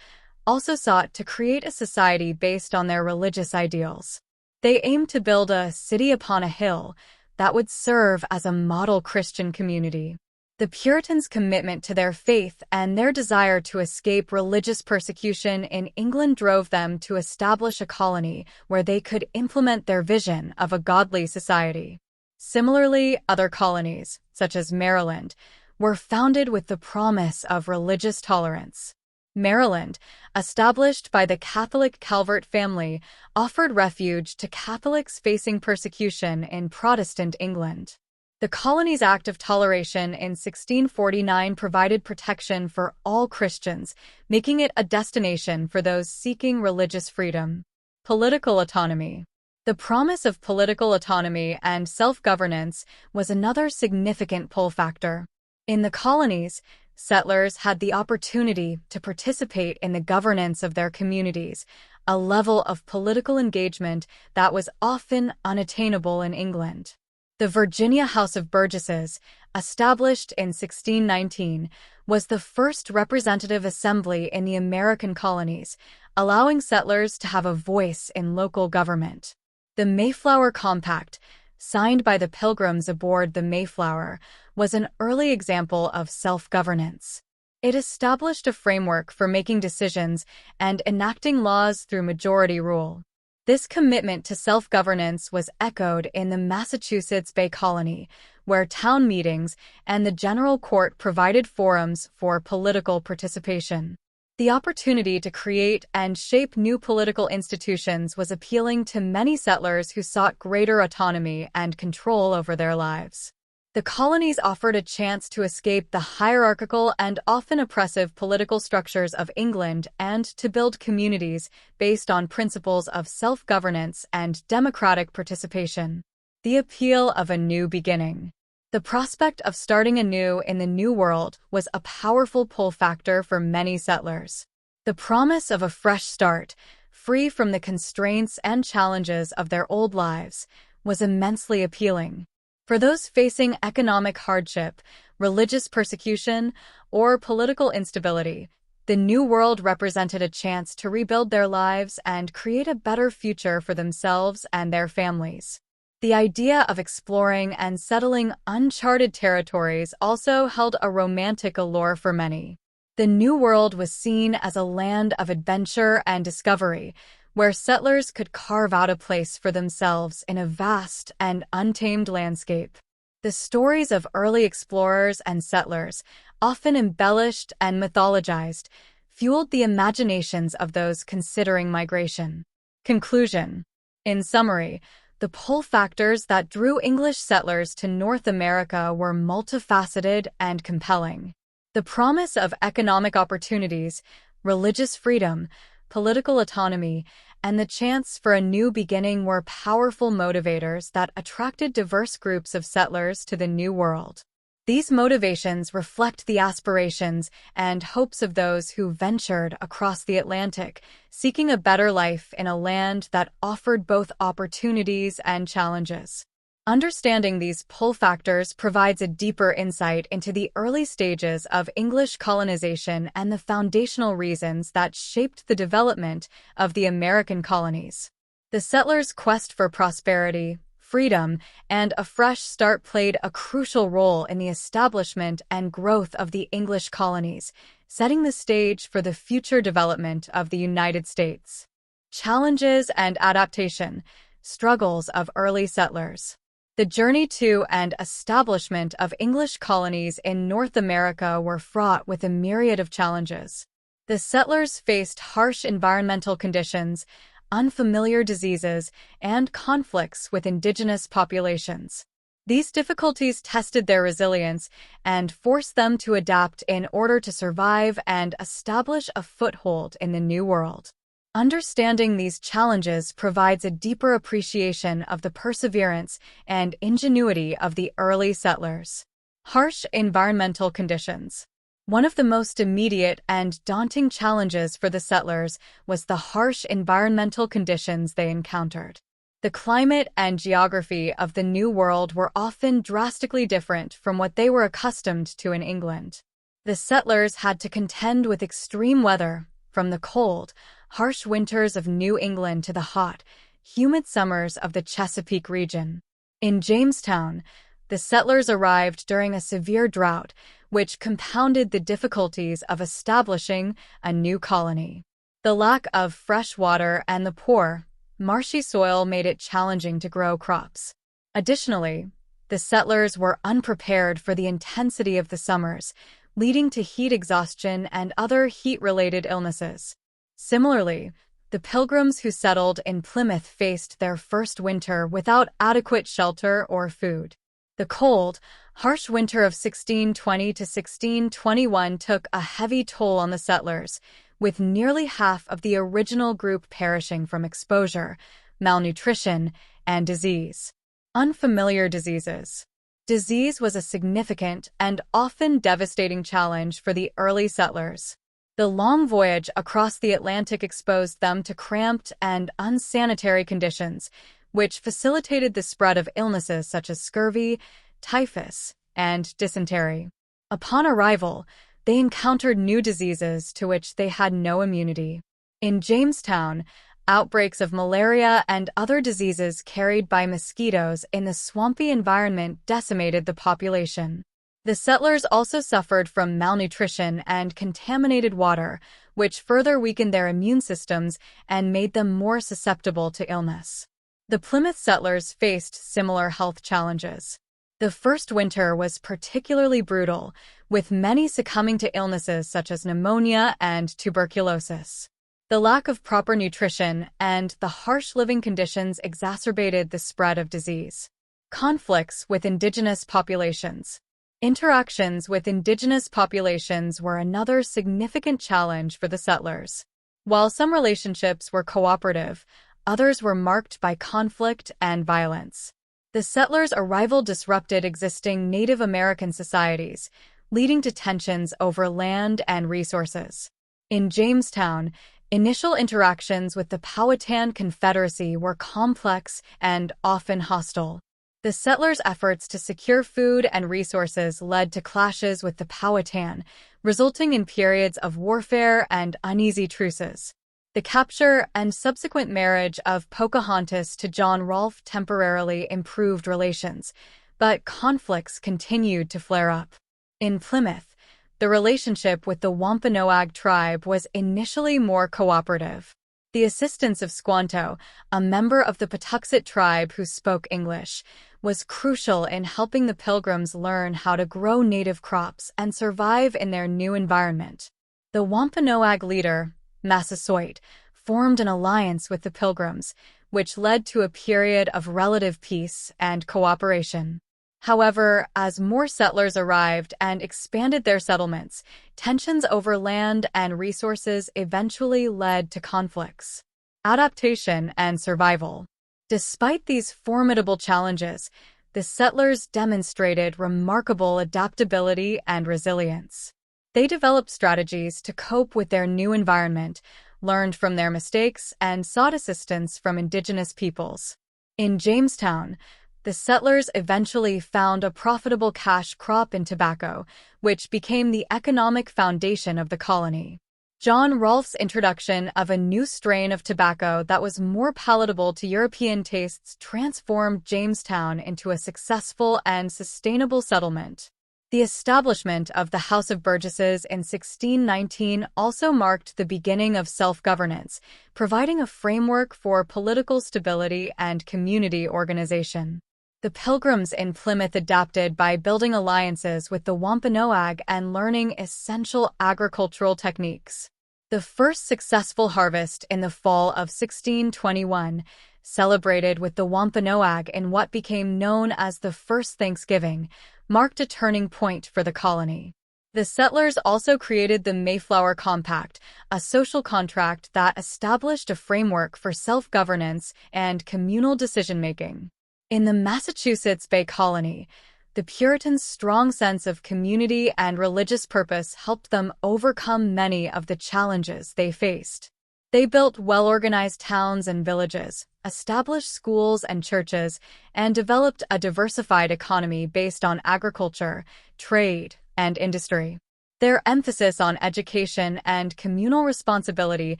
also sought to create a society based on their religious ideals. They aimed to build a city upon a hill that would serve as a model Christian community. The Puritans' commitment to their faith and their desire to escape religious persecution in England drove them to establish a colony where they could implement their vision of a godly society. Similarly, other colonies, such as Maryland, were founded with the promise of religious tolerance. Maryland, established by the Catholic Calvert family, offered refuge to Catholics facing persecution in Protestant England. The Colonies Act of Toleration in 1649 provided protection for all Christians, making it a destination for those seeking religious freedom. Political autonomy. The promise of political autonomy and self-governance was another significant pull factor. In the colonies, settlers had the opportunity to participate in the governance of their communities, a level of political engagement that was often unattainable in England. The Virginia House of Burgesses, established in 1619, was the first representative assembly in the American colonies, allowing settlers to have a voice in local government. The Mayflower Compact, signed by the Pilgrims aboard the Mayflower, was an early example of self-governance. It established a framework for making decisions and enacting laws through majority rule. This commitment to self-governance was echoed in the Massachusetts Bay Colony, where town meetings and the general court provided forums for political participation. The opportunity to create and shape new political institutions was appealing to many settlers who sought greater autonomy and control over their lives. The colonies offered a chance to escape the hierarchical and often oppressive political structures of England and to build communities based on principles of self-governance and democratic participation. The appeal of a new beginning. The prospect of starting anew in the New World was a powerful pull factor for many settlers. The promise of a fresh start, free from the constraints and challenges of their old lives, was immensely appealing. For those facing economic hardship, religious persecution, or political instability, the New World represented a chance to rebuild their lives and create a better future for themselves and their families. The idea of exploring and settling uncharted territories also held a romantic allure for many. The New World was seen as a land of adventure and discovery, where settlers could carve out a place for themselves in a vast and untamed landscape. The stories of early explorers and settlers, often embellished and mythologized, fueled the imaginations of those considering migration. Conclusion. In summary, the pull factors that drew English settlers to North America were multifaceted and compelling. The promise of economic opportunities, religious freedom, political autonomy, and the chance for a new beginning were powerful motivators that attracted diverse groups of settlers to the New World. These motivations reflect the aspirations and hopes of those who ventured across the Atlantic, seeking a better life in a land that offered both opportunities and challenges. Understanding these pull factors provides a deeper insight into the early stages of English colonization and the foundational reasons that shaped the development of the American colonies. The settlers' quest for prosperity, freedom, and a fresh start played a crucial role in the establishment and growth of the English colonies, setting the stage for the future development of the United States. Challenges and adaptation, struggles of early settlers. The journey to and establishment of English colonies in North America were fraught with a myriad of challenges. The settlers faced harsh environmental conditions, unfamiliar diseases, and conflicts with indigenous populations. These difficulties tested their resilience and forced them to adapt in order to survive and establish a foothold in the New World. Understanding these challenges provides a deeper appreciation of the perseverance and ingenuity of the early settlers. Harsh environmental conditions. One of the most immediate and daunting challenges for the settlers was the harsh environmental conditions they encountered. The climate and geography of the New World were often drastically different from what they were accustomed to in England. The settlers had to contend with extreme weather, from the cold, harsh winters of New England to the hot, humid summers of the Chesapeake region. In Jamestown, the settlers arrived during a severe drought, which compounded the difficulties of establishing a new colony. The lack of fresh water and the poor, marshy soil made it challenging to grow crops. Additionally, the settlers were unprepared for the intensity of the summers, leading to heat exhaustion and other heat-related illnesses. Similarly, the Pilgrims who settled in Plymouth faced their first winter without adequate shelter or food. The cold, harsh winter of 1620 to 1621 took a heavy toll on the settlers, with nearly half of the original group perishing from exposure, malnutrition, and disease. Unfamiliar diseases. Disease was a significant and often devastating challenge for the early settlers. The long voyage across the Atlantic exposed them to cramped and unsanitary conditions, which facilitated the spread of illnesses such as scurvy, typhus, and dysentery. Upon arrival, they encountered new diseases to which they had no immunity. In Jamestown, outbreaks of malaria and other diseases carried by mosquitoes in the swampy environment decimated the population. The settlers also suffered from malnutrition and contaminated water, which further weakened their immune systems and made them more susceptible to illness. The Plymouth settlers faced similar health challenges. The first winter was particularly brutal, with many succumbing to illnesses such as pneumonia and tuberculosis. The lack of proper nutrition and the harsh living conditions exacerbated the spread of disease. Conflicts with indigenous populations. Interactions with indigenous populations were another significant challenge for the settlers. While some relationships were cooperative, others were marked by conflict and violence. The settlers' arrival disrupted existing Native American societies, leading to tensions over land and resources. In Jamestown, initial interactions with the Powhatan Confederacy were complex and often hostile. The settlers' efforts to secure food and resources led to clashes with the Powhatan, resulting in periods of warfare and uneasy truces. The capture and subsequent marriage of Pocahontas to John Rolfe temporarily improved relations, but conflicts continued to flare up. In Plymouth, the relationship with the Wampanoag tribe was initially more cooperative. The assistance of Squanto, a member of the Patuxet tribe who spoke English, was crucial in helping the Pilgrims learn how to grow native crops and survive in their new environment. The Wampanoag leader, Massasoit, formed an alliance with the Pilgrims, which led to a period of relative peace and cooperation. However, as more settlers arrived and expanded their settlements, tensions over land and resources eventually led to conflicts. Adaptation and survival. Despite these formidable challenges, the settlers demonstrated remarkable adaptability and resilience. They developed strategies to cope with their new environment, learned from their mistakes, and sought assistance from indigenous peoples. In Jamestown, the settlers eventually found a profitable cash crop in tobacco, which became the economic foundation of the colony. John Rolfe's introduction of a new strain of tobacco that was more palatable to European tastes transformed Jamestown into a successful and sustainable settlement. The establishment of the House of Burgesses in 1619 also marked the beginning of self-governance, providing a framework for political stability and community organization. The Pilgrims in Plymouth adapted by building alliances with the Wampanoag and learning essential agricultural techniques. The first successful harvest in the fall of 1621, celebrated with the Wampanoag in what became known as the First Thanksgiving, marked a turning point for the colony. The settlers also created the Mayflower Compact, a social contract that established a framework for self-governance and communal decision-making. In the Massachusetts Bay Colony, the Puritans' strong sense of community and religious purpose helped them overcome many of the challenges they faced. They built well-organized towns and villages, established schools and churches, and developed a diversified economy based on agriculture, trade, and industry. Their emphasis on education and communal responsibility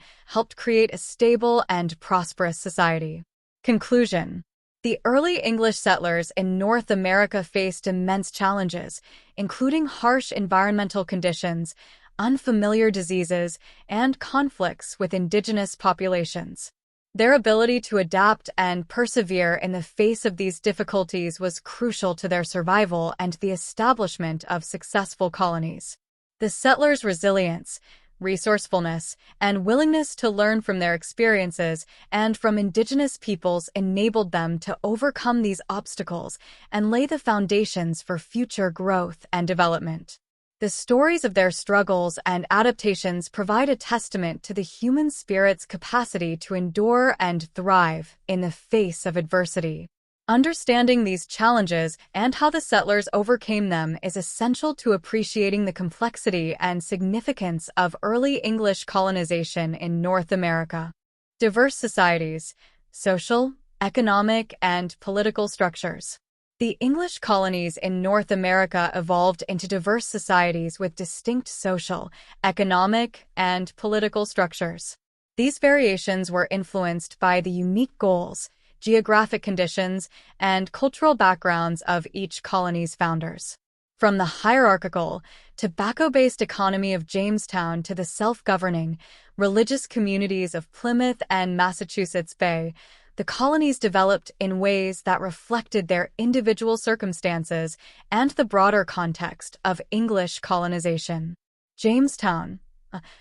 helped create a stable and prosperous society. Conclusion. The early English settlers in North America faced immense challenges, including harsh environmental conditions, unfamiliar diseases, and conflicts with indigenous populations. Their ability to adapt and persevere in the face of these difficulties was crucial to their survival and the establishment of successful colonies. The settlers' resilience, resourcefulness, and willingness to learn from their experiences and from indigenous peoples enabled them to overcome these obstacles and lay the foundations for future growth and development. The stories of their struggles and adaptations provide a testament to the human spirit's capacity to endure and thrive in the face of adversity. Understanding these challenges and how the settlers overcame them is essential to appreciating the complexity and significance of early English colonization in North America. Diverse societies, social, economic, and political structures. The English colonies in North America evolved into diverse societies with distinct social, economic, and political structures. These variations were influenced by the unique goals, geographic conditions, and cultural backgrounds of each colony's founders. From the hierarchical, tobacco-based economy of Jamestown to the self-governing, religious communities of Plymouth and Massachusetts Bay, the colonies developed in ways that reflected their individual circumstances and the broader context of English colonization. Jamestown,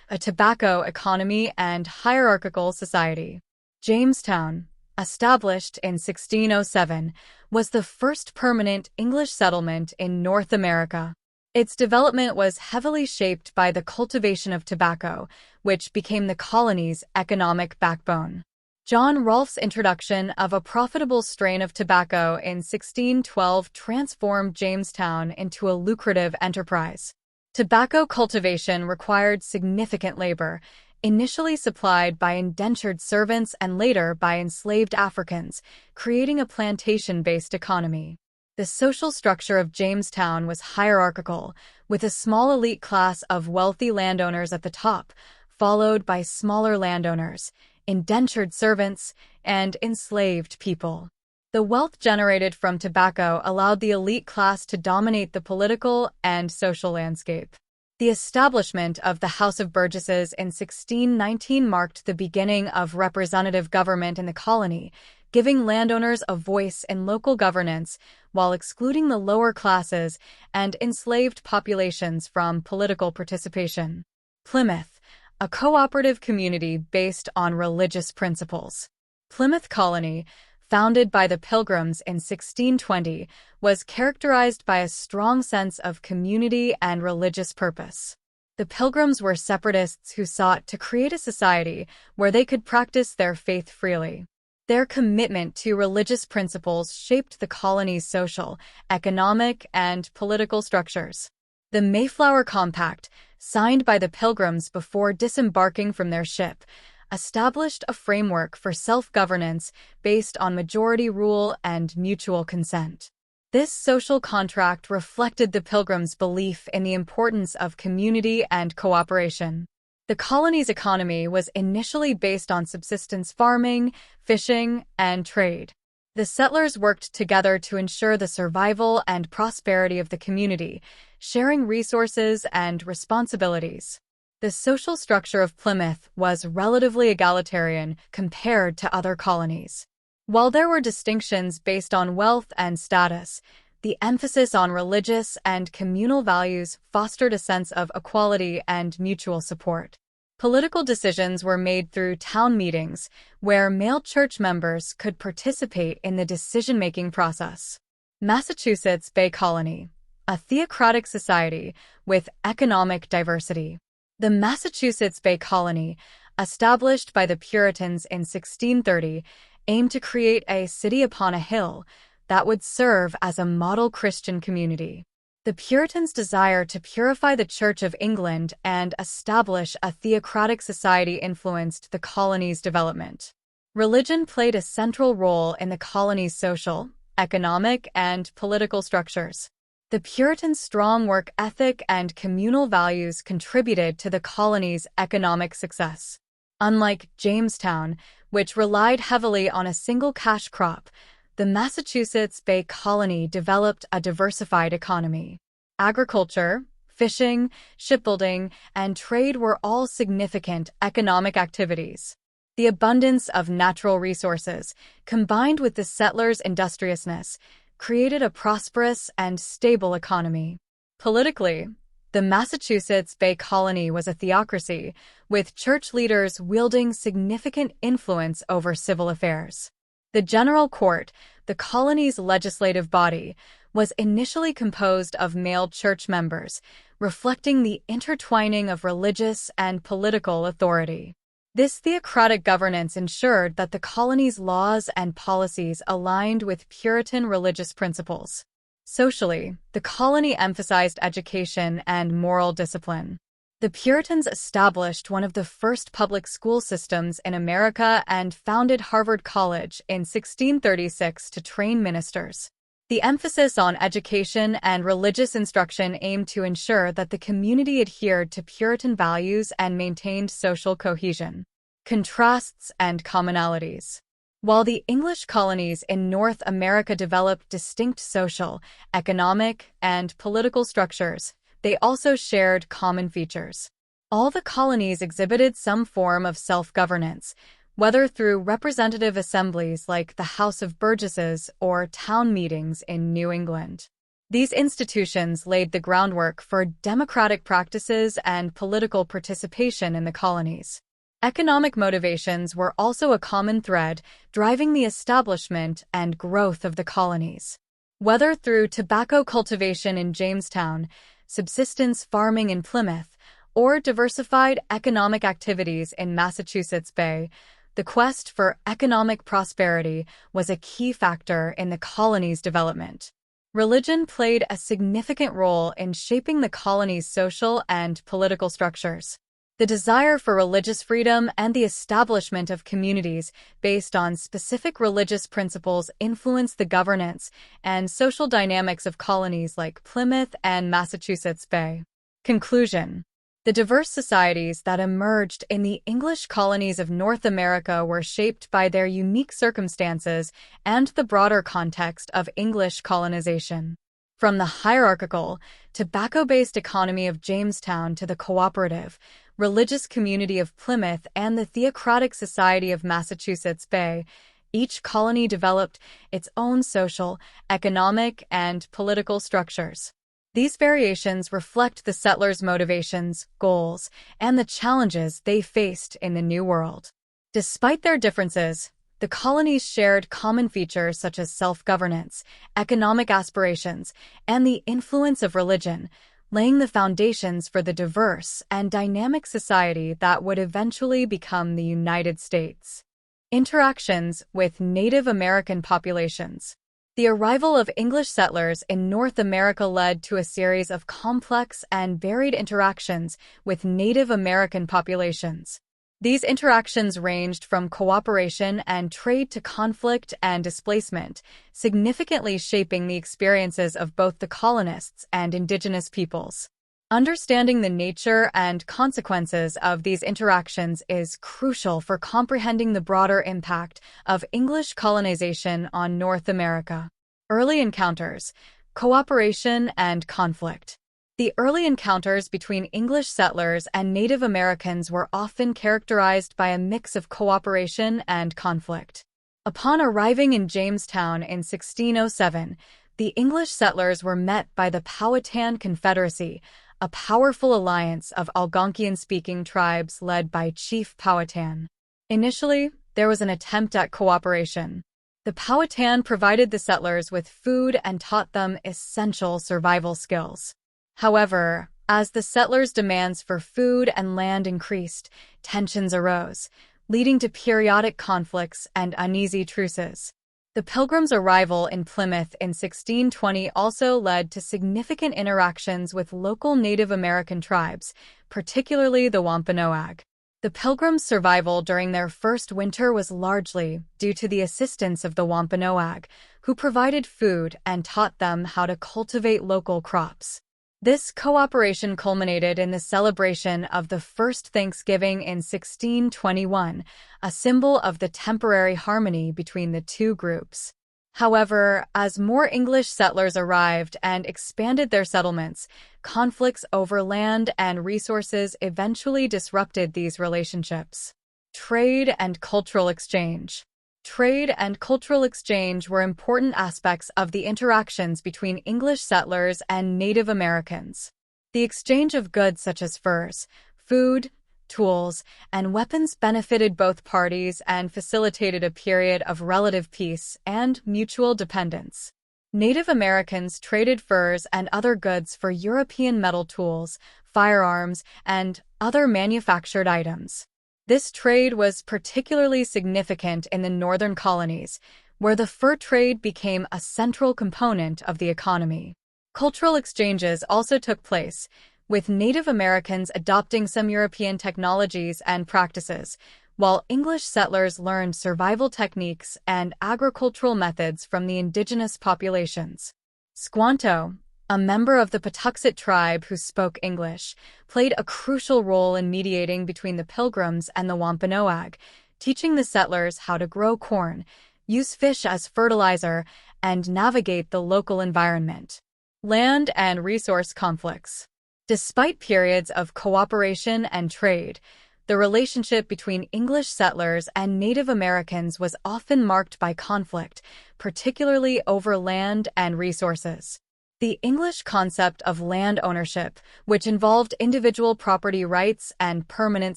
a tobacco economy and hierarchical society. Jamestown, established in 1607, was the first permanent English settlement in North America. Its development was heavily shaped by the cultivation of tobacco, which became the colony's economic backbone. John Rolfe's introduction of a profitable strain of tobacco in 1612 transformed Jamestown into a lucrative enterprise. Tobacco cultivation required significant labor, initially supplied by indentured servants and later by enslaved Africans, creating a plantation-based economy. The social structure of Jamestown was hierarchical, with a small elite class of wealthy landowners at the top, followed by smaller landowners, indentured servants, and enslaved people. The wealth generated from tobacco allowed the elite class to dominate the political and social landscape. The establishment of the House of Burgesses in 1619 marked the beginning of representative government in the colony, giving landowners a voice in local governance while excluding the lower classes and enslaved populations from political participation. Plymouth, a cooperative community based on religious principles. Plymouth Colony, founded by the Pilgrims in 1620, was characterized by a strong sense of community and religious purpose. The Pilgrims were separatists who sought to create a society where they could practice their faith freely. Their commitment to religious principles shaped the colony's social, economic, and political structures. The Mayflower Compact, signed by the Pilgrims before disembarking from their ship, established a framework for self-governance based on majority rule and mutual consent. This social contract reflected the Pilgrims' belief in the importance of community and cooperation. The colony's economy was initially based on subsistence farming, fishing, and trade. The settlers worked together to ensure the survival and prosperity of the community, sharing resources and responsibilities. The social structure of Plymouth was relatively egalitarian compared to other colonies. While there were distinctions based on wealth and status, the emphasis on religious and communal values fostered a sense of equality and mutual support. Political decisions were made through town meetings, where male church members could participate in the decision-making process. Massachusetts Bay Colony, a theocratic society with economic diversity. The Massachusetts Bay Colony, established by the Puritans in 1630, aimed to create a city upon a hill that would serve as a model Christian community. The Puritans' desire to purify the Church of England and establish a theocratic society influenced the colony's development. Religion played a central role in the colony's social, economic, and political structures. The Puritans' strong work ethic and communal values contributed to the colony's economic success. Unlike Jamestown, which relied heavily on a single cash crop, the Massachusetts Bay Colony developed a diversified economy. Agriculture, fishing, shipbuilding, and trade were all significant economic activities. The abundance of natural resources, combined with the settlers' industriousness, created a prosperous and stable economy. Politically, the Massachusetts Bay Colony was a theocracy, with church leaders wielding significant influence over civil affairs. The General Court, the colony's legislative body, was initially composed of male church members, reflecting the intertwining of religious and political authority. This theocratic governance ensured that the colony's laws and policies aligned with Puritan religious principles. Socially, the colony emphasized education and moral discipline. The Puritans established one of the first public school systems in America and founded Harvard College in 1636 to train ministers. The emphasis on education and religious instruction aimed to ensure that the community adhered to Puritan values and maintained social cohesion. Contrasts and commonalities. While the English colonies in North America developed distinct social, economic, and political structures, they also shared common features. All the colonies exhibited some form of self-governance, whether through representative assemblies like the House of Burgesses or town meetings in New England. These institutions laid the groundwork for democratic practices and political participation in the colonies. Economic motivations were also a common thread, driving the establishment and growth of the colonies. Whether through tobacco cultivation in Jamestown, subsistence farming in Plymouth, or diversified economic activities in Massachusetts Bay, the quest for economic prosperity was a key factor in the colony's development. Religion played a significant role in shaping the colony's social and political structures. The desire for religious freedom and the establishment of communities based on specific religious principles influenced the governance and social dynamics of colonies like Plymouth and Massachusetts Bay. Conclusion. The diverse societies that emerged in the English colonies of North America were shaped by their unique circumstances and the broader context of English colonization. From the hierarchical, tobacco-based economy of Jamestown to the cooperative, religious community of Plymouth and the theocratic society of Massachusetts Bay, each colony developed its own social, economic, and political structures. These variations reflect the settlers' motivations, goals, and the challenges they faced in the New World. Despite their differences, the colonies shared common features such as self-governance, economic aspirations, and the influence of religion, laying the foundations for the diverse and dynamic society that would eventually become the United States. Interactions with Native American populations. The arrival of English settlers in North America led to a series of complex and varied interactions with Native American populations. These interactions ranged from cooperation and trade to conflict and displacement, significantly shaping the experiences of both the colonists and indigenous peoples. Understanding the nature and consequences of these interactions is crucial for comprehending the broader impact of English colonization on North America. Early encounters, cooperation, and conflict. The early encounters between English settlers and Native Americans were often characterized by a mix of cooperation and conflict. Upon arriving in Jamestown in 1607, the English settlers were met by the Powhatan Confederacy, a powerful alliance of Algonquian-speaking tribes led by Chief Powhatan. Initially, there was an attempt at cooperation. The Powhatan provided the settlers with food and taught them essential survival skills. However, as the settlers' demands for food and land increased, tensions arose, leading to periodic conflicts and uneasy truces. The Pilgrims' arrival in Plymouth in 1620 also led to significant interactions with local Native American tribes, particularly the Wampanoag. The Pilgrims' survival during their first winter was largely due to the assistance of the Wampanoag, who provided food and taught them how to cultivate local crops. This cooperation culminated in the celebration of the first Thanksgiving in 1621, a symbol of the temporary harmony between the two groups. However, as more English settlers arrived and expanded their settlements, conflicts over land and resources eventually disrupted these relationships. Trade and cultural exchange. Trade and cultural exchange were important aspects of the interactions between English settlers and Native Americans. The exchange of goods such as furs, food, tools, and weapons benefited both parties and facilitated a period of relative peace and mutual dependence. Native Americans traded furs and other goods for European metal tools, firearms, and other manufactured items. This trade was particularly significant in the northern colonies, where the fur trade became a central component of the economy. Cultural exchanges also took place, with Native Americans adopting some European technologies and practices, while English settlers learned survival techniques and agricultural methods from the indigenous populations. Squanto, a member of the Patuxet tribe who spoke English, played a crucial role in mediating between the Pilgrims and the Wampanoag, teaching the settlers how to grow corn, use fish as fertilizer, and navigate the local environment. Land and resource conflicts. Despite periods of cooperation and trade, the relationship between English settlers and Native Americans was often marked by conflict, particularly over land and resources. The English concept of land ownership, which involved individual property rights and permanent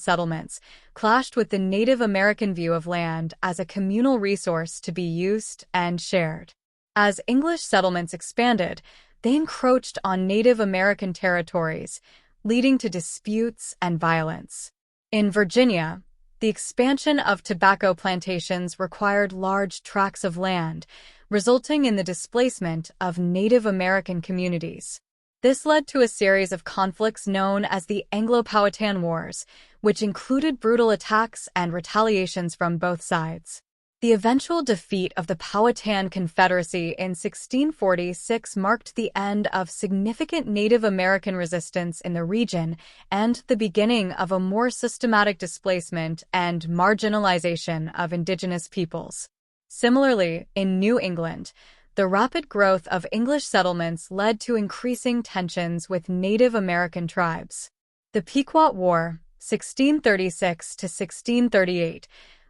settlements, clashed with the Native American view of land as a communal resource to be used and shared. As English settlements expanded, they encroached on Native American territories, leading to disputes and violence. In Virginia, the expansion of tobacco plantations required large tracts of land, resulting in the displacement of Native American communities. This led to a series of conflicts known as the Anglo-Powhatan Wars, which included brutal attacks and retaliations from both sides. The eventual defeat of the Powhatan Confederacy in 1646 marked the end of significant Native American resistance in the region and the beginning of a more systematic displacement and marginalization of indigenous peoples. Similarly, in New England, the rapid growth of English settlements led to increasing tensions with Native American tribes. The Pequot War, 1636 to 1638,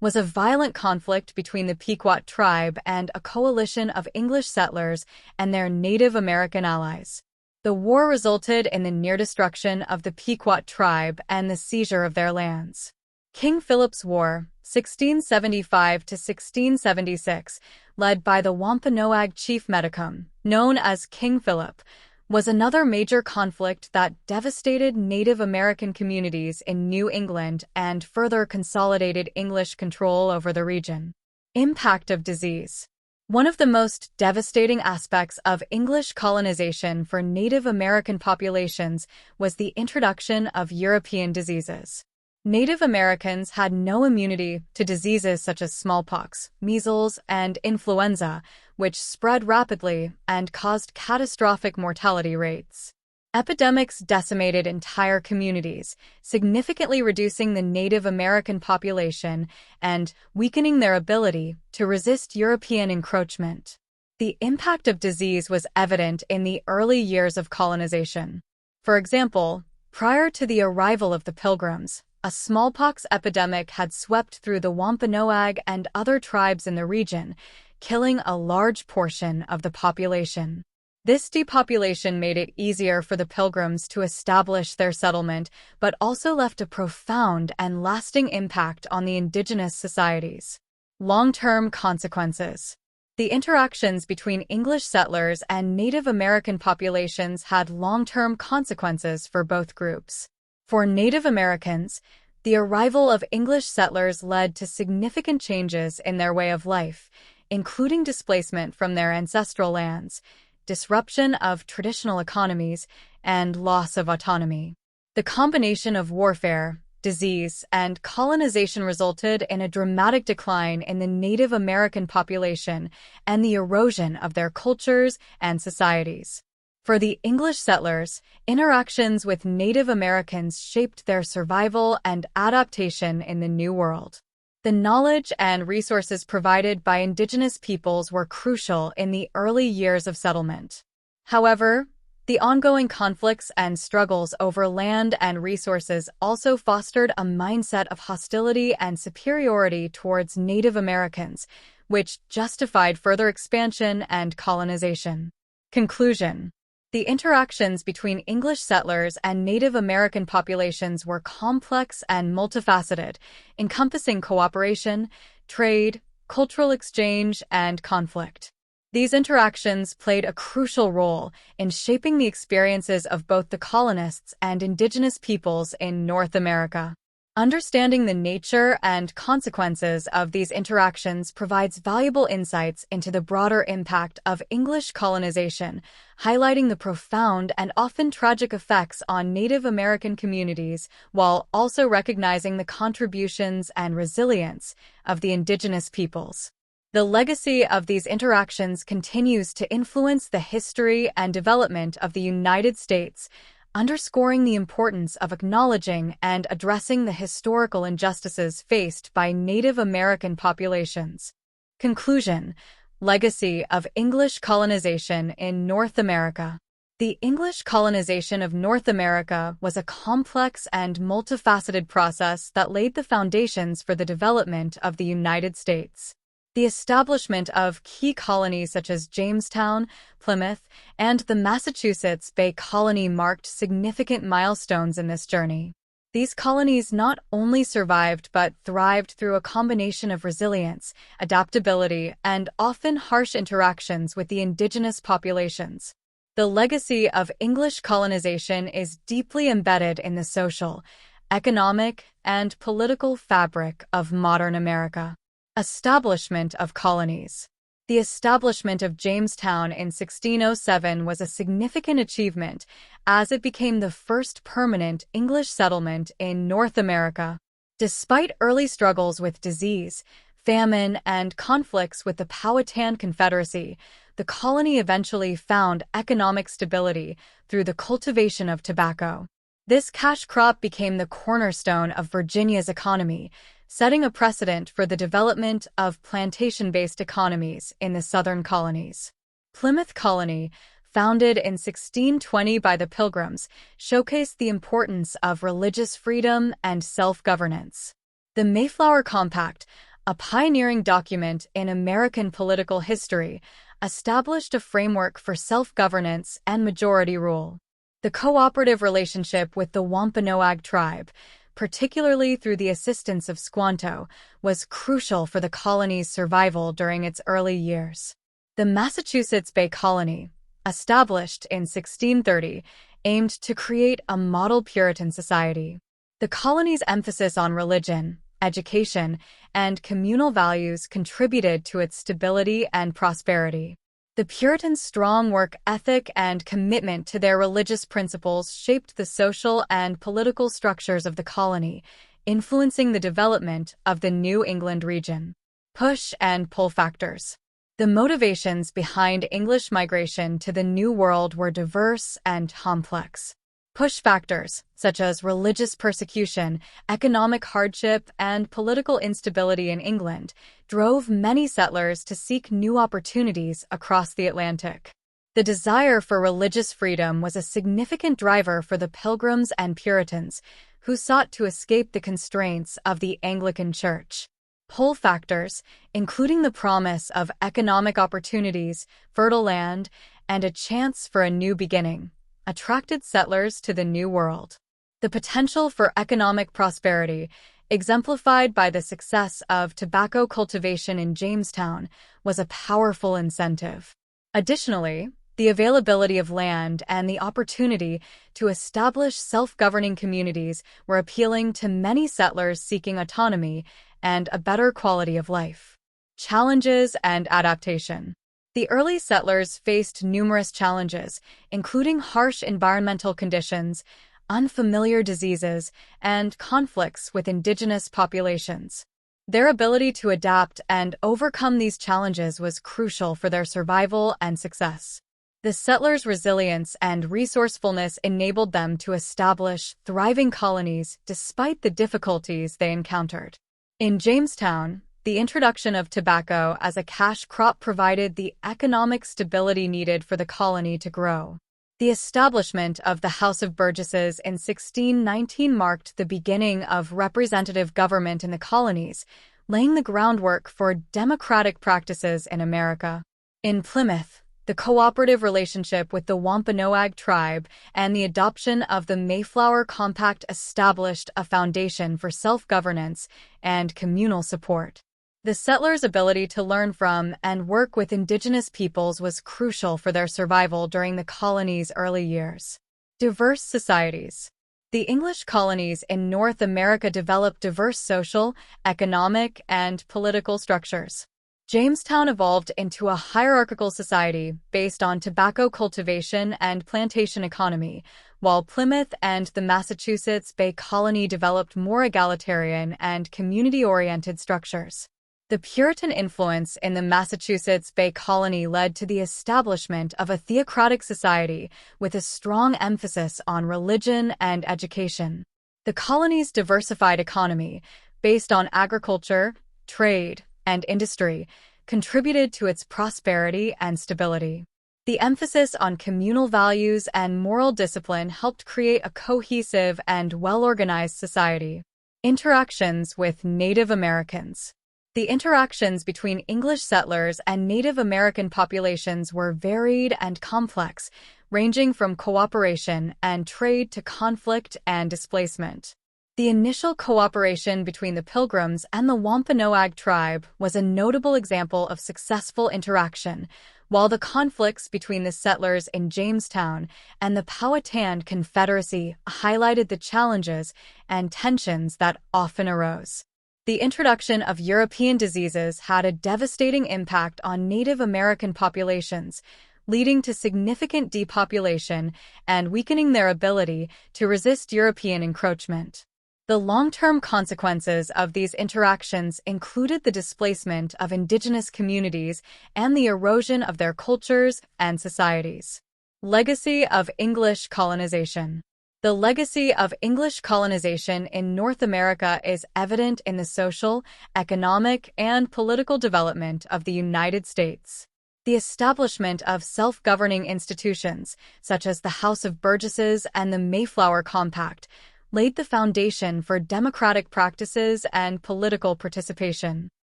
was a violent conflict between the Pequot tribe and a coalition of English settlers and their Native American allies. The war resulted in the near destruction of the Pequot tribe and the seizure of their lands. King Philip's War, 1675 to 1676, led by the Wampanoag chief Metacom, known as King Philip, was another major conflict that devastated Native American communities in New England and further consolidated English control over the region. Impact of disease. One of the most devastating aspects of English colonization for Native American populations was the introduction of European diseases. Native Americans had no immunity to diseases such as smallpox, measles, and influenza, which spread rapidly and caused catastrophic mortality rates. Epidemics decimated entire communities, significantly reducing the Native American population and weakening their ability to resist European encroachment. The impact of disease was evident in the early years of colonization. For example, prior to the arrival of the Pilgrims, a smallpox epidemic had swept through the Wampanoag and other tribes in the region, killing a large portion of the population. This depopulation made it easier for the Pilgrims to establish their settlement, but also left a profound and lasting impact on the indigenous societies. Long-term consequences. The interactions between English settlers and Native American populations had long-term consequences for both groups. For Native Americans, the arrival of English settlers led to significant changes in their way of life, including displacement from their ancestral lands, disruption of traditional economies, and loss of autonomy. The combination of warfare, disease, and colonization resulted in a dramatic decline in the Native American population and the erosion of their cultures and societies. For the English settlers, interactions with Native Americans shaped their survival and adaptation in the New World. The knowledge and resources provided by indigenous peoples were crucial in the early years of settlement. However, the ongoing conflicts and struggles over land and resources also fostered a mindset of hostility and superiority towards Native Americans, which justified further expansion and colonization. Conclusion. The interactions between English settlers and Native American populations were complex and multifaceted, encompassing cooperation, trade, cultural exchange, and conflict. These interactions played a crucial role in shaping the experiences of both the colonists and indigenous peoples in North America. Understanding the nature and consequences of these interactions provides valuable insights into the broader impact of English colonization, highlighting the profound and often tragic effects on Native American communities while also recognizing the contributions and resilience of the indigenous peoples. The legacy of these interactions continues to influence the history and development of the United States, underscoring the importance of acknowledging and addressing the historical injustices faced by Native American populations. Conclusion: Legacy of English colonization in North America. The English colonization of North America was a complex and multifaceted process that laid the foundations for the development of the United States. The establishment of key colonies such as Jamestown, Plymouth, and the Massachusetts Bay Colony marked significant milestones in this journey. These colonies not only survived but thrived through a combination of resilience, adaptability, and often harsh interactions with the indigenous populations. The legacy of English colonization is deeply embedded in the social, economic, and political fabric of modern America. Establishment of colonies. The establishment of Jamestown in 1607 was a significant achievement, as it became the first permanent English settlement in North America. Despite early struggles with disease, famine, and conflicts with the Powhatan Confederacy, the colony eventually found economic stability through the cultivation of tobacco. This cash crop became the cornerstone of Virginia's economy, setting a precedent for the development of plantation-based economies in the southern colonies. Plymouth Colony, founded in 1620 by the Pilgrims, showcased the importance of religious freedom and self-governance. The Mayflower Compact, a pioneering document in American political history, established a framework for self-governance and majority rule. The cooperative relationship with the Wampanoag tribe, particularly through the assistance of Squanto, was crucial for the colony's survival during its early years. The Massachusetts Bay Colony, established in 1630, aimed to create a model Puritan society. The colony's emphasis on religion, education, and communal values contributed to its stability and prosperity. The Puritans' strong work ethic and commitment to their religious principles shaped the social and political structures of the colony, influencing the development of the New England region. Push and pull factors. The motivations behind English migration to the New World were diverse and complex. Push factors, such as religious persecution, economic hardship, and political instability in England, drove many settlers to seek new opportunities across the Atlantic. The desire for religious freedom was a significant driver for the Pilgrims and Puritans, who sought to escape the constraints of the Anglican Church. Pull factors, including the promise of economic opportunities, fertile land, and a chance for a new beginning, attracted settlers to the New World. The potential for economic prosperity, exemplified by the success of tobacco cultivation in Jamestown, was a powerful incentive. Additionally, the availability of land and the opportunity to establish self-governing communities were appealing to many settlers seeking autonomy and a better quality of life. Challenges and adaptation. The early settlers faced numerous challenges, including harsh environmental conditions, unfamiliar diseases, and conflicts with indigenous populations. Their ability to adapt and overcome these challenges was crucial for their survival and success. The settlers' resilience and resourcefulness enabled them to establish thriving colonies despite the difficulties they encountered. In Jamestown, the introduction of tobacco as a cash crop provided the economic stability needed for the colony to grow. The establishment of the House of Burgesses in 1619 marked the beginning of representative government in the colonies, laying the groundwork for democratic practices in America. In Plymouth, the cooperative relationship with the Wampanoag tribe and the adoption of the Mayflower Compact established a foundation for self-governance and communal support. The settlers' ability to learn from and work with indigenous peoples was crucial for their survival during the colony's early years. Diverse societies. The English colonies in North America developed diverse social, economic, and political structures. Jamestown evolved into a hierarchical society based on tobacco cultivation and plantation economy, while Plymouth and the Massachusetts Bay Colony developed more egalitarian and community-oriented structures. The Puritan influence in the Massachusetts Bay Colony led to the establishment of a theocratic society with a strong emphasis on religion and education. The colony's diversified economy, based on agriculture, trade, and industry, contributed to its prosperity and stability. The emphasis on communal values and moral discipline helped create a cohesive and well-organized society. Interactions with Native Americans. The interactions between English settlers and Native American populations were varied and complex, ranging from cooperation and trade to conflict and displacement. The initial cooperation between the Pilgrims and the Wampanoag tribe was a notable example of successful interaction, while the conflicts between the settlers in Jamestown and the Powhatan Confederacy highlighted the challenges and tensions that often arose. The introduction of European diseases had a devastating impact on Native American populations, leading to significant depopulation and weakening their ability to resist European encroachment. The long-term consequences of these interactions included the displacement of indigenous communities and the erosion of their cultures and societies. Legacy of English colonization. The legacy of English colonization in North America is evident in the social, economic, and political development of the United States. The establishment of self-governing institutions, such as the House of Burgesses and the Mayflower Compact, laid the foundation for democratic practices and political participation.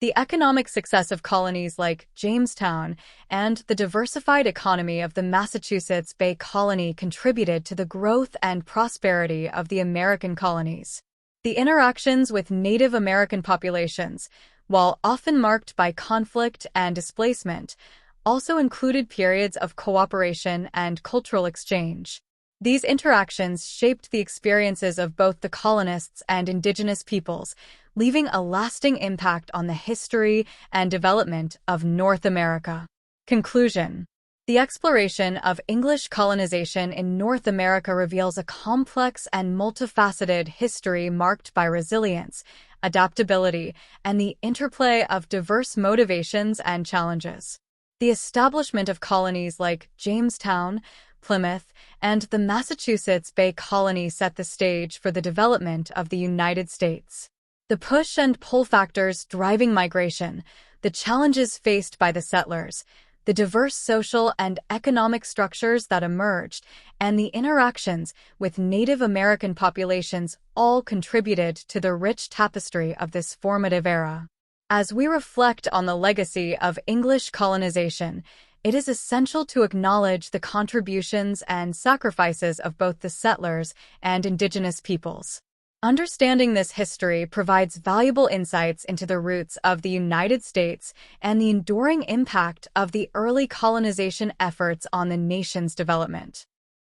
The economic success of colonies like Jamestown and the diversified economy of the Massachusetts Bay Colony contributed to the growth and prosperity of the American colonies. The interactions with Native American populations, while often marked by conflict and displacement, also included periods of cooperation and cultural exchange. These interactions shaped the experiences of both the colonists and indigenous peoples, leaving a lasting impact on the history and development of North America. Conclusion. The exploration of English colonization in North America reveals a complex and multifaceted history marked by resilience, adaptability, and the interplay of diverse motivations and challenges. The establishment of colonies like Jamestown, Plymouth, and the Massachusetts Bay Colony set the stage for the development of the United States. The push and pull factors driving migration, the challenges faced by the settlers, the diverse social and economic structures that emerged, and the interactions with Native American populations all contributed to the rich tapestry of this formative era. As we reflect on the legacy of English colonization, it is essential to acknowledge the contributions and sacrifices of both the settlers and indigenous peoples. Understanding this history provides valuable insights into the roots of the United States and the enduring impact of the early colonization efforts on the nation's development.